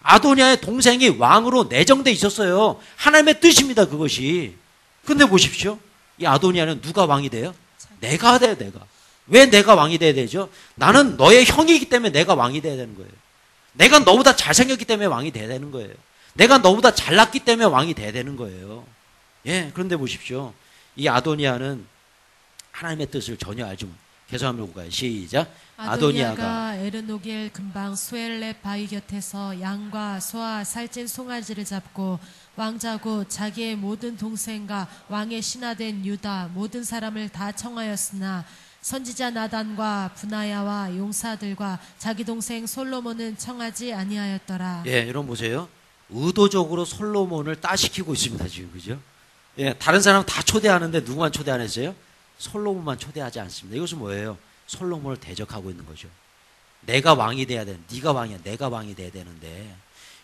아도니아의 동생이 왕으로 내정돼 있었어요. 하나님의 뜻입니다. 그것이. 근데 보십시오. 이 아도니아는 누가 왕이 돼요? 내가 돼요. 내가. 왜 내가 왕이 돼야 되죠? 나는 너의 형이기 때문에 내가 왕이 돼야 되는 거예요. 내가 너보다 잘생겼기 때문에 왕이 돼야 되는 거예요. 내가 너보다 잘났기 때문에 왕이 돼야 되는 거예요. 예, 그런데 보십시오. 이 아도니아는 하나님의 뜻을 전혀 알지 못해요. 계속 한번 볼까요? 시작. 아도니아가 에르노겔 근방 수엘렙 바위 곁에서 양과 소와 살찐 송아지를 잡고 왕자고 자기의 모든 동생과 왕의 신하된 유다 모든 사람을 다 청하였으나 선지자 나단과 분하야와 용사들과 자기 동생 솔로몬은 청하지 아니하였더라. 예, 여러분 보세요. 의도적으로 솔로몬을 따시키고 있습니다, 지금. 그죠? 예, 다른 사람 다 초대하는데 누구만 초대 안 했어요? 솔로몬만 초대하지 않습니다. 이것은 뭐예요? 솔로몬을 대적하고 있는 거죠. 내가 왕이 돼야 되는, 네가 왕이야, 내가 왕이 돼야 되는데.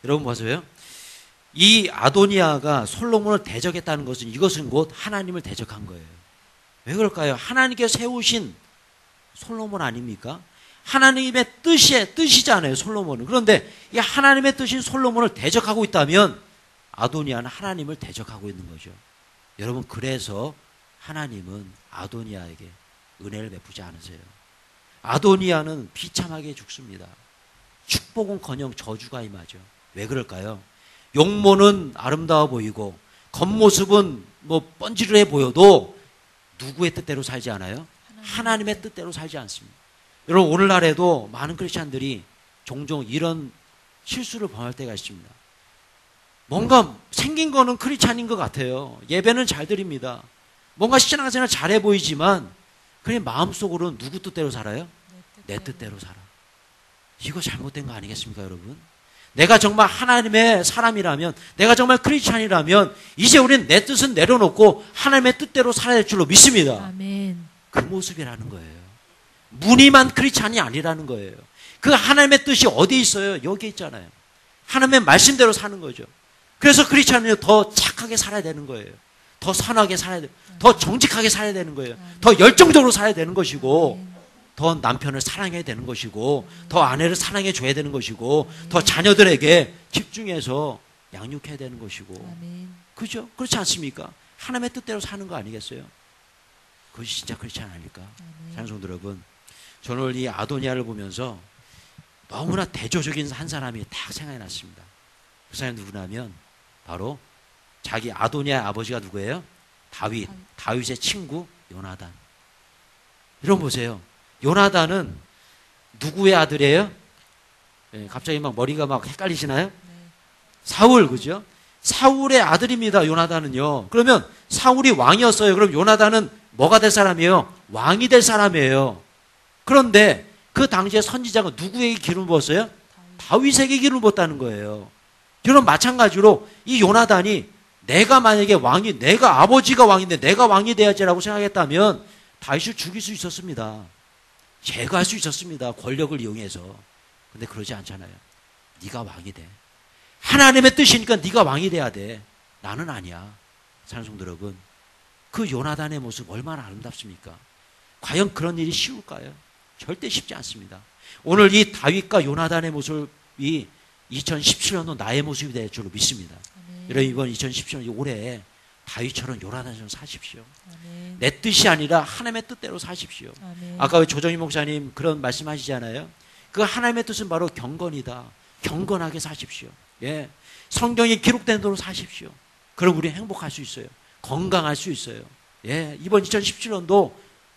여러분 보세요. 이 아도니아가 솔로몬을 대적했다는 것은, 이것은 곧 하나님을 대적한 거예요. 왜 그럴까요? 하나님께 세우신 솔로몬 아닙니까? 하나님의 뜻이잖아요, 솔로몬은. 그런데 이 하나님의 뜻인 솔로몬을 대적하고 있다면 아도니아는 하나님을 대적하고 있는 거죠. 여러분, 그래서 하나님은 아도니아에게 은혜를 베푸지 않으세요. 아도니아는 비참하게 죽습니다. 축복은커녕 저주가 임하죠. 왜 그럴까요? 용모는 아름다워 보이고 겉모습은 뭐 뻔지르해 보여도 누구의 뜻대로 살지 않아요? 하나님의 뜻대로 살지 않습니다. 여러분, 오늘날에도 많은 크리스찬들이 종종 이런 실수를 범할 때가 있습니다. 뭔가 생긴 거는 크리스찬인 것 같아요. 예배는 잘 드립니다. 뭔가 신앙생활 잘해 보이지만 그냥 마음속으로는 누구 뜻대로 살아요? 내 뜻대로 살아. 이거 잘못된 거 아니겠습니까, 여러분? 내가 정말 하나님의 사람이라면, 내가 정말 크리스찬이라면 이제 우리는 내 뜻은 내려놓고 하나님의 뜻대로 살아야 될 줄로 믿습니다. 아멘. 그 모습이라는 거예요. 무늬만 크리스찬이 아니라는 거예요. 그 하나님의 뜻이 어디 있어요? 여기 있잖아요. 하나님의 말씀대로 사는 거죠. 그래서 크리스찬은 더 착하게 살아야 되는 거예요. 더 선하게 살아야 돼요. 더 정직하게 살아야 되는 거예요. 더 열정적으로 살아야 되는 것이고, 더 남편을 사랑해야 되는 것이고, 더 아내를 사랑해 줘야 되는 것이고, 더 자녀들에게 집중해서 양육해야 되는 것이고. 그죠? 그렇지 않습니까? 하나님의 뜻대로 사는 거 아니겠어요? 그것이 진짜 크리스찬 아닐까? 사랑하는 성도 여러분, 저는 오늘 이 아도니아를 보면서 너무나 대조적인 한 사람이 딱 생각이 났습니다. 그 사람이 누구냐면 바로 자기 아도니아의 아버지가 누구예요? 다윗의 친구 요나단. 여러분 보세요. 요나단은 누구의 아들이에요? 네, 갑자기 막 머리가 막 헷갈리시나요? 사울, 그죠? 사울의 아들입니다. 요나단은요. 그러면 사울이 왕이었어요. 그럼 요나단은 뭐가 될 사람이에요? 왕이 될 사람이에요. 그런데 그 당시에 선지자가 누구에게 기름을 부었어요? 다윗에게 기름을 부었다는 거예요. 여러분, 마찬가지로 이 요나단이 내가 만약에 왕이, 내가 아버지가 왕인데 내가 왕이 돼야지라고 생각했다면 다윗을 죽일 수 있었습니다. 제거할 수 있었습니다. 권력을 이용해서. 근데 그러지 않잖아요. 네가 왕이 돼. 하나님의 뜻이니까 네가 왕이 돼야 돼. 나는 아니야. 사랑하는 성도 여러분, 그 요나단의 모습 얼마나 아름답습니까? 과연 그런 일이 쉬울까요? 절대 쉽지 않습니다. 오늘 이 다윗과 요나단의 모습이 2017년도 나의 모습이 될 줄로 믿습니다. 여러분, 이번 2017년 올해 다윗처럼 요나단처럼 사십시오. 아멘. 내 뜻이 아니라 하나님의 뜻대로 사십시오. 아멘. 아까 조정희 목사님 그런 말씀하시잖아요. 그 하나님의 뜻은 바로 경건이다. 경건하게 사십시오. 예, 성경에 기록된 대로 사십시오. 그럼 우리 행복할 수 있어요. 건강할 수 있어요. 예, 이번 2017년도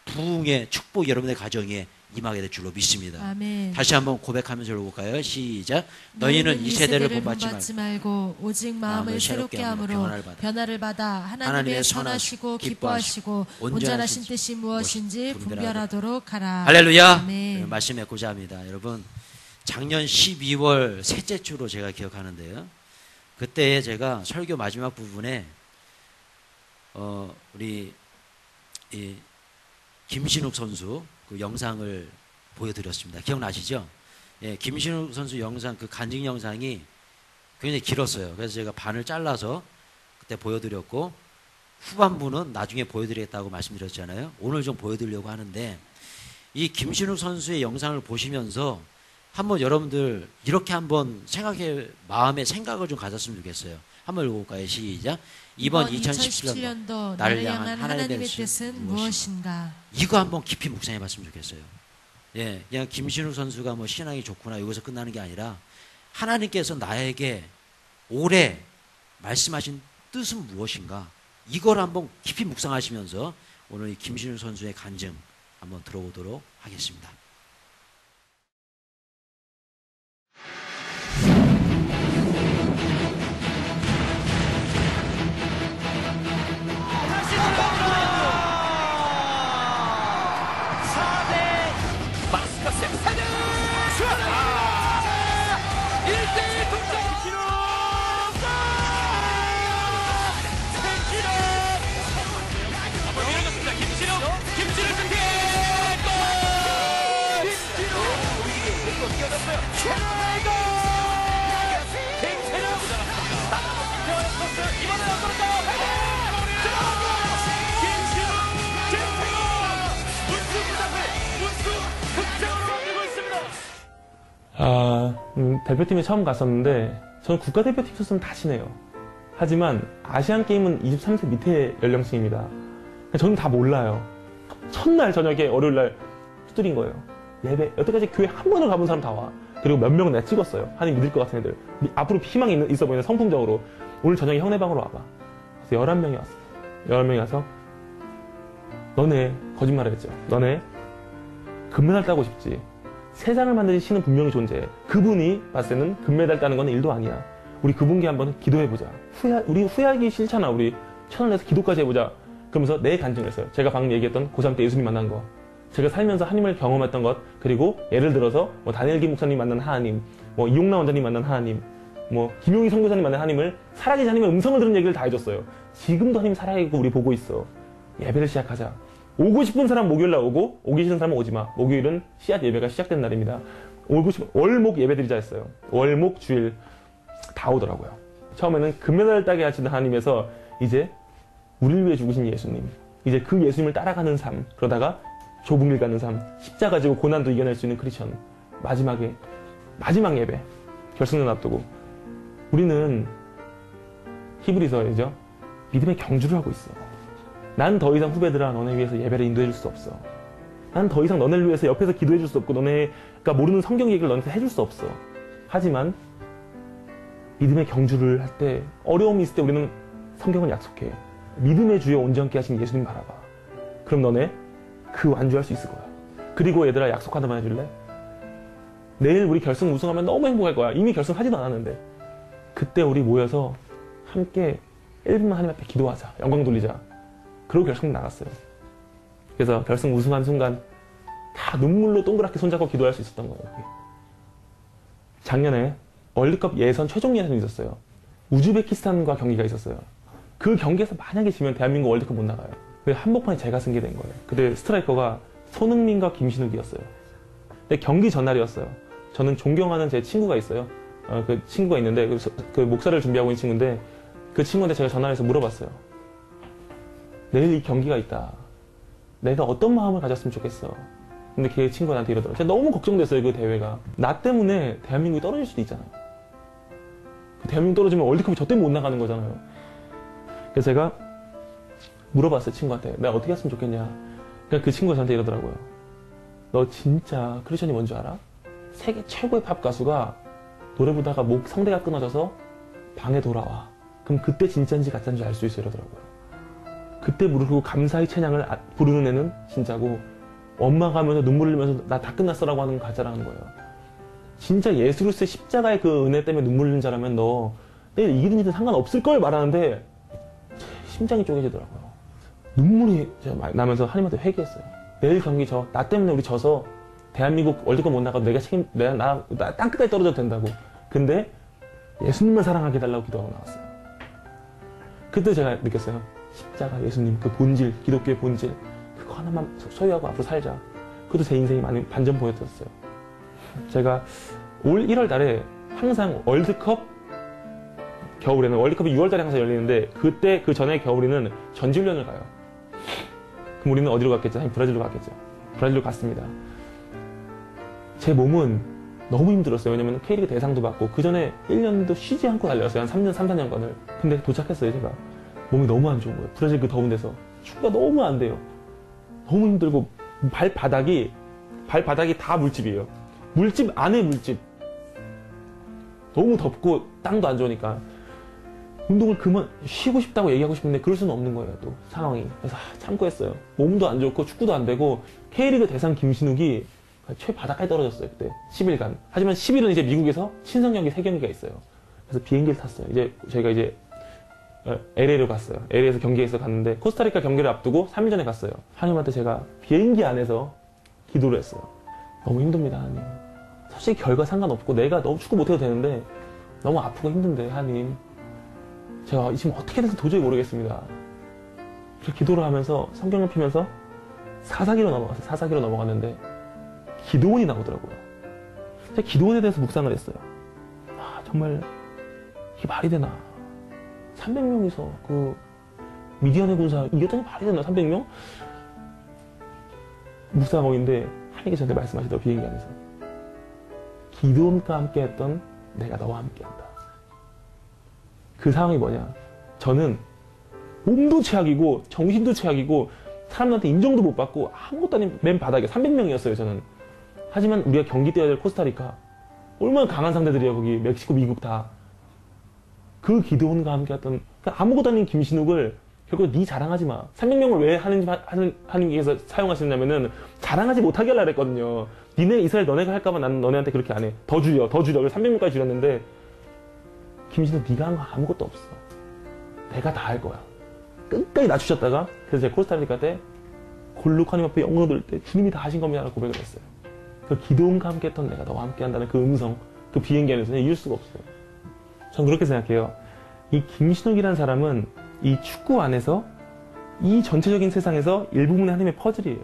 부흥의 축복 여러분의 가정에 임하게 될 줄로 믿습니다. 아멘. 다시 한번 고백하면서 읽어볼까요? 시작. 너희는 이 세대를 본받지 말고 오직 마음을 새롭게 함으로 변화를 받아 하나님의 선하시고 기뻐하시고 온전하신 뜻이 무엇인지 분별하도록 하라. 할렐루야. 아멘. 말씀 맺고자 합니다. 여러분, 작년 12월 셋째 주로 제가 기억하는데요. 그때 제가 설교 마지막 부분에 우리 이 김신욱 선수 그 영상을 보여드렸습니다. 기억나시죠? 예, 김신욱 선수 영상, 그 간증 영상이 굉장히 길었어요. 그래서 제가 반을 잘라서 그때 보여드렸고, 후반부는 나중에 보여드리겠다고 말씀드렸잖아요. 오늘 좀 보여드리려고 하는데, 이 김신욱 선수의 영상을 보시면서 한번 여러분들 이렇게 한번 마음의 생각을 좀 가졌으면 좋겠어요. 한번 읽어볼까요? 시작. 이번 2017년도 나를 향한 하나님의 뜻은 무엇인가? 이거 한번 깊이 묵상해 봤으면 좋겠어요. 예, 그냥 김신우 선수가 뭐 신앙이 좋구나 여기서 끝나는 게 아니라 하나님께서 나에게 올해 말씀하신 뜻은 무엇인가? 이걸 한번 깊이 묵상하시면서 오늘 이 김신우 선수의 간증 한번 들어보도록 하겠습니다. 대표팀에 처음 갔었는데 저는 국가대표팀 있었으면 다치네요. 하지만 아시안 게임은 23세 밑에 연령층입니다. 저는 다 몰라요. 첫날 저녁에 월요일날 두드린 거예요. 예배 여태까지 교회 한 번을 가본 사람 다 와. 그리고 몇 명은 내가 찍었어요. 하나님 믿을 것 같은 애들. 앞으로 희망이 있어 보이는 성품적으로. 오늘 저녁에 형네 방으로 와봐. 그래서 11명이 왔어요. 11명이 와서 너네 거짓말을 했죠. 너네 금메달 따고 싶지. 세상을 만드신 신은 분명히 존재해. 그분이 봤을 때는 금메달 따는 건 일도 아니야. 우리 그분께 한번 기도해보자. 우리 후회하기 싫잖아. 우리 천을 내서 기도까지 해보자. 그러면서 내 간증을 했어요. 제가 방금 얘기했던 고3 때 예수님 만난 거. 제가 살면서 하나님을 경험했던 것. 그리고 예를 들어서 뭐 다니엘기 목사님 만난 하나님, 뭐 이용라 원장님 만난 하나님, 뭐 김용희 선교사님 만난 하나님을 살아계신 하나님의 음성을 들은 얘기를 다 해줬어요. 지금도 하나님 살아계시고 우리 보고 있어. 예배를 시작하자. 오고 싶은 사람 목요일날 오고 오기 싫은 사람은 오지 마. 목요일은 씨앗 예배가 시작된 날입니다. 오고 싶은 월목 예배 드리자 했어요. 월목 주일 다 오더라고요. 처음에는 금메달을 따게 하시는 하나님에서 이제 우리를 위해 죽으신 예수님, 이제 그 예수님을 따라가는 삶, 그러다가 좁은 길 가는 삶, 십자가 지고 고난도 이겨낼 수 있는 크리스천, 마지막 예배, 결승전 앞두고 우리는 히브리서이죠. 믿음의 경주를 하고 있어. 난 더 이상 후배들아 너네 위해서 예배를 인도해 줄 수 없어. 난 더 이상 너네를 위해서 옆에서 기도해 줄 수 없고 너네가 모르는 성경 얘기를 너네한테 해줄 수 없어. 하지만 믿음의 경주를 할 때 어려움이 있을 때 우리는 성경을 약속해. 믿음의 주여 온전케 하신 예수님 바라봐. 그럼 너네 그 완주할 수 있을 거야. 그리고 얘들아 약속 하나만 해줄래? 내일 우리 결승 우승하면 너무 행복할 거야. 이미 결승하지도 않았는데. 그때 우리 모여서 함께 1분만 하나님 앞에 기도하자. 영광 돌리자. 그리고 결승 나갔어요. 그래서 결승 우승한 순간 다 눈물로 동그랗게 손잡고 기도할 수 있었던 거예요. 작년에 월드컵 예선 최종 예선이 있었어요. 우즈베키스탄과 경기가 있었어요. 그 경기에서 만약에 지면 대한민국 월드컵 못 나가요. 근데 한복판에 제가 승게 된 거예요. 그때 스트라이커가 손흥민과 김신욱이었어요. 근데 경기 전날이었어요. 저는 존경하는 제 친구가 있어요. 그 친구가 있는데 그 목사를 준비하고 있는 친구인데 그 친구한테 제가 전화해서 물어봤어요. 내일 이 경기가 있다. 내가 어떤 마음을 가졌으면 좋겠어. 근데 그 친구가 나한테 이러더라고요. 제가 너무 걱정됐어요. 그 대회가. 나 때문에 대한민국이 떨어질 수도 있잖아요. 그 대한민국 떨어지면 월드컵이 저 때문에 못 나가는 거잖아요. 그래서 제가 물어봤어요. 친구한테. 내가 어떻게 했으면 좋겠냐. 그러니까 그 친구가 저한테 이러더라고요. 너 진짜 크리스천이 뭔 줄 알아? 세계 최고의 팝 가수가 노래 부르다가 성대가 끊어져서 방에 돌아와. 그럼 그때 진짜인지 가짜인지 알 수 있어. 이러더라고요. 그때 부르고 감사의 찬양을 부르는 애는 진짜고 엄마가 하면서 눈물 흘리면서 나 다 끝났어라고 하는 건 가짜라는 거예요. 진짜 예수로서의 십자가의 그 은혜 때문에 눈물 흘리는 자라면 너 내일 이기든 지든 상관없을 걸 말하는데 심장이 쪼개지더라고요. 눈물이 나면서 하나님한테 회개했어요. 내일 경기 나 때문에 우리 져서 대한민국 월드컵 못 나가도 나 땅끝까지 떨어져도 된다고. 근데 예수님만 사랑하게 해달라고 기도하고 나왔어요. 그때 제가 느꼈어요. 십자가 예수님 그 본질, 기독교의 본질 그거 하나만 소유하고 앞으로 살자. 그것도 제 인생이 많이 반전 보였었어요. 제가 올 1월 달에 항상 월드컵 겨울에는 월드컵이 6월 달에 항상 열리는데 그때 그 전에 겨울에는 전지훈련을 가요. 그럼 우리는 어디로 갔겠죠? 브라질로 갔겠죠. 브라질로 갔습니다. 제 몸은 너무 힘들었어요. 왜냐면 K리그 대상도 받고 그 전에 1년도 쉬지 않고 달렸어요. 한 3년, 4년간을. 근데 도착했어요, 제가. 몸이 너무 안 좋은 거예요. 브라질 그 더운 데서. 축구가 너무 안 돼요. 너무 힘들고 발바닥이 다 물집이에요. 물집 안에 물집. 너무 덥고 땅도 안 좋으니까 운동을 쉬고 싶다고 얘기하고 싶은데 그럴 수는 없는 거예요. 또 상황이. 그래서 참고 했어요. 몸도 안 좋고 축구도 안 되고 K리그 대상 김신욱이 최바닥까지 떨어졌어요. 그때 10일간. 하지만 10일은 이제 미국에서 친선경기 3경기가 있어요. 그래서 비행기를 탔어요. 이제 저희가 이제 LA로 갔어요. LA에서 경기에서 갔는데 코스타리카 경기를 앞두고 3일 전에 갔어요. 하나님한테 제가 비행기 안에서 기도를 했어요. 너무 힘듭니다, 하나님. 사실 결과 상관없고 내가 너무 축구 못해도 되는데 너무 아프고 힘든데 하나님 제가 지금 어떻게 돼서 도저히 모르겠습니다. 그래서 기도를 하면서 성경을 피면서 사사기로 넘어갔어요. 사사기로 넘어갔는데 기도원이 나오더라고요. 제가 기도원에 대해서 묵상을 했어요. 정말 이게 말이 되나. 300명이서 그 미디안의 군사 이겼더니 말이 되나 300명? 묵상하고있는데 하나님께서 저한테 말씀하시더라고요. 비행기 안에서. 기도원과 함께 했던 내가 너와 함께 한다. 그 상황이 뭐냐. 저는 몸도 최악이고 정신도 최악이고 사람들한테 인정도 못 받고 아무것도 아닌 맨 바닥에 300명이었어요 저는. 하지만 우리가 경기 뛰어야 될 코스타리카 얼마나 강한 상대들이에요. 거기 멕시코, 미국 다. 그 기도원과 함께 했던 그러니까 아무것도 아닌 김신욱을 결국 네 자랑하지 마. 300명을 왜 하나님께서 사용하시냐면은 자랑하지 못하게 하려고 했거든요. 니네 이스라엘 너네가 할까봐 나는 너네한테 그렇게 안 해. 더 줄여. 그래서 300명까지 줄였는데 김신욱 네가 한 거 아무것도 없어. 내가 다 할 거야. 끝까지 낮추셨다가 그래서 제가 코스타리카 때 골로 하나님 앞에 영광 돌릴 때 주님이 다 하신 겁니다 라고 고백을 했어요. 그 기도원과 함께 했던 내가 너와 함께 한다는 그 음성, 그 비행기 안에서 이길 수가 없어요. 전 그렇게 생각해요. 이 김신욱이라는 사람은 이 축구 안에서 이 전체적인 세상에서 일부분의 하나님의 퍼즐이에요.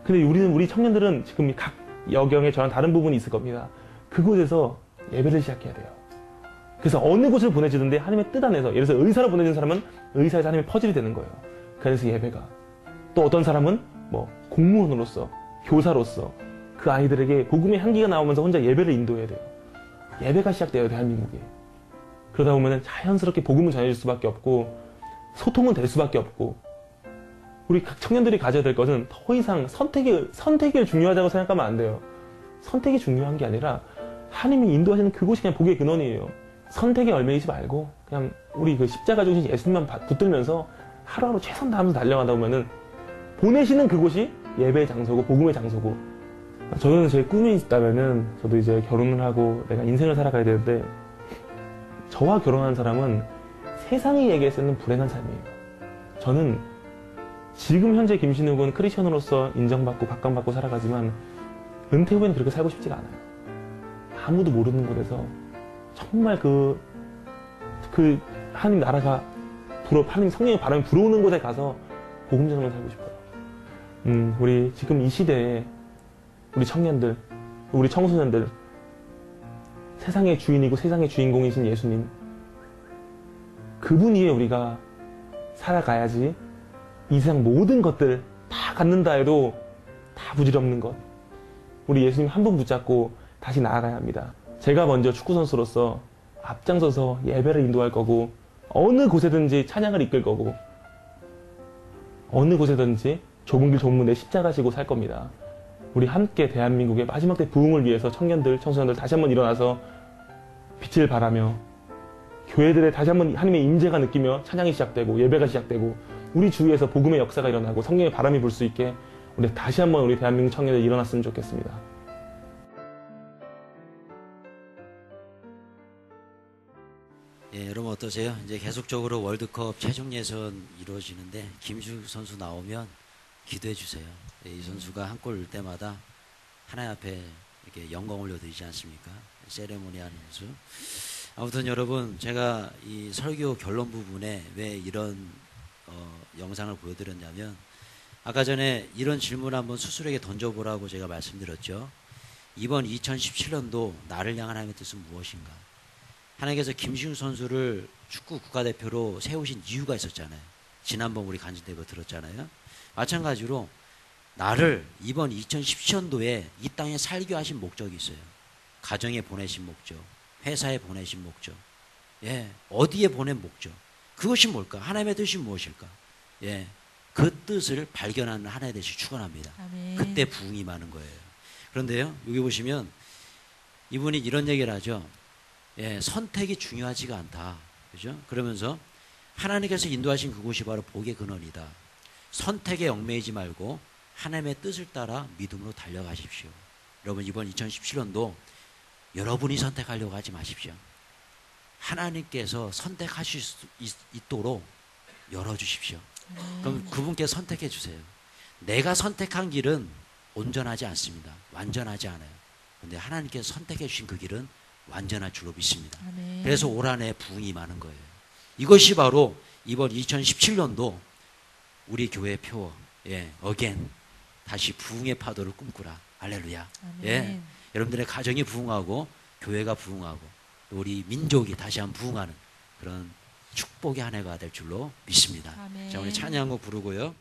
근데 우리 청년들은 지금 각 여경에 저랑 다른 부분이 있을 겁니다. 그곳에서 예배를 시작해야 돼요. 그래서 어느 곳을 보내주는데 하나님의 뜻 안에서 예를 들어서 의사로 보내준 사람은 의사에서 하나님의 퍼즐이 되는 거예요. 그래서 예배가 또 어떤 사람은 뭐 공무원으로서 교사로서 그 아이들에게 복음의 향기가 나오면서 혼자 예배를 인도해야 돼요. 예배가 시작돼요 대한민국에. 그러다 보면 자연스럽게 복음을 전해줄 수밖에 없고 소통은 될 수밖에 없고 우리 각 청년들이 가져야 될 것은 더 이상 선택이 중요하다고 생각하면 안 돼요. 선택이 중요한 게 아니라 하나님이 인도하시는 그곳이 그냥 복의 근원이에요. 선택에 얽매이지 말고 그냥 우리 그 십자가 중심 예수님만 붙들면서 하루하루 최선 다하면서 달려가다 보면은 보내시는 그곳이 예배의 장소고 복음의 장소고. 저는 제 꿈이 있다면은 저도 이제 결혼을 하고 내가 인생을 살아가야 되는데 저와 결혼한 사람은 세상이 얘기했을 불행한 삶이에요. 저는 지금 현재 김신욱은 크리스천으로서 인정받고 각광받고 살아가지만 은퇴 후에는 그렇게 살고 싶지가 않아요. 아무도 모르는 곳에서 정말 그 하나님 나라가 하나님 성령의 바람이 불어오는 곳에 가서 복음 전하며 살고 싶어요. 우리 지금 이 시대에 우리 청년들, 우리 청소년들 세상의 주인이고 세상의 주인공이신 예수님 그분 위에 우리가 살아가야지 이 세상 모든 것들 다 갖는다 해도 다 부질없는 것 우리 예수님 한 분 붙잡고 다시 나아가야 합니다. 제가 먼저 축구선수로서 앞장서서 예배를 인도할 거고 어느 곳에든지 찬양을 이끌 거고 어느 곳에든지 좁은 길 좁은 문 내 십자가 지고 살 겁니다. 우리 함께 대한민국의 마지막 때 부흥을 위해서 청년들, 청소년들 다시 한번 일어나서 빛을 발하며 교회들에 다시 한번 하나님의 임재가 느끼며 찬양이 시작되고 예배가 시작되고 우리 주위에서 복음의 역사가 일어나고 성령의 바람이 불 수 있게 우리 다시 한번 우리 대한민국 청년들이 일어났으면 좋겠습니다. 예, 여러분 어떠세요? 이제 계속적으로 월드컵 최종 예선 이루어지는데 김신욱 선수 나오면 기도해 주세요. 예, 이 선수가 한 골 넣을 때마다 하나님 앞에 이렇게 영광 올려드리지 않습니까? 세레모니 하는 모습. 아무튼 여러분 제가 이 설교 결론 부분에 왜 이런 영상을 보여드렸냐면 아까 전에 이런 질문 한번 스스로에게 던져보라고 제가 말씀드렸죠. 이번 2017년도 나를 향한 하나님의 뜻은 무엇인가? 하나님께서 김신욱 선수를 축구 국가대표로 세우신 이유가 있었잖아요. 지난번 우리 간증대회 들었잖아요. 마찬가지로 나를 이번 2017년도에 이 땅에 살게 하신 목적이 있어요. 가정에 보내신 목적, 회사에 보내신 목적, 예, 어디에 보낸 목적. 그것이 뭘까? 하나님의 뜻이 무엇일까? 예, 그 뜻을 발견하는 하나의 뜻이 축원합니다. 아멘. 그때 부흥이 많은 거예요. 그런데요, 여기 보시면 이분이 이런 얘기를 하죠. 예, 선택이 중요하지가 않다. 그죠? 그러면서 하나님께서 인도하신 그곳이 바로 복의 근원이다. 선택에 얽매이지 말고 하나님의 뜻을 따라 믿음으로 달려가십시오. 여러분 이번 2017년도 여러분이 선택하려고 하지 마십시오. 하나님께서 선택하실 수 있도록 열어주십시오. 그럼 그분께 선택해 주세요. 내가 선택한 길은 온전하지 않습니다. 완전하지 않아요. 그런데 하나님께서 선택해 주신 그 길은 완전할 줄로 믿습니다. 아멘. 그래서 올 한 해 부흥이 많은 거예요. 이것이 바로 이번 2017년도 우리 교회 표, 예, 어겐 다시 부흥의 파도를 꿈꾸라. 할렐루야. 아멘. 예, 여러분들의 가정이 부흥하고 교회가 부흥하고 우리 민족이 다시 한번 부흥하는 그런 축복의 한 해가 될 줄로 믿습니다. 아멘. 자, 오늘 찬양곡 부르고요.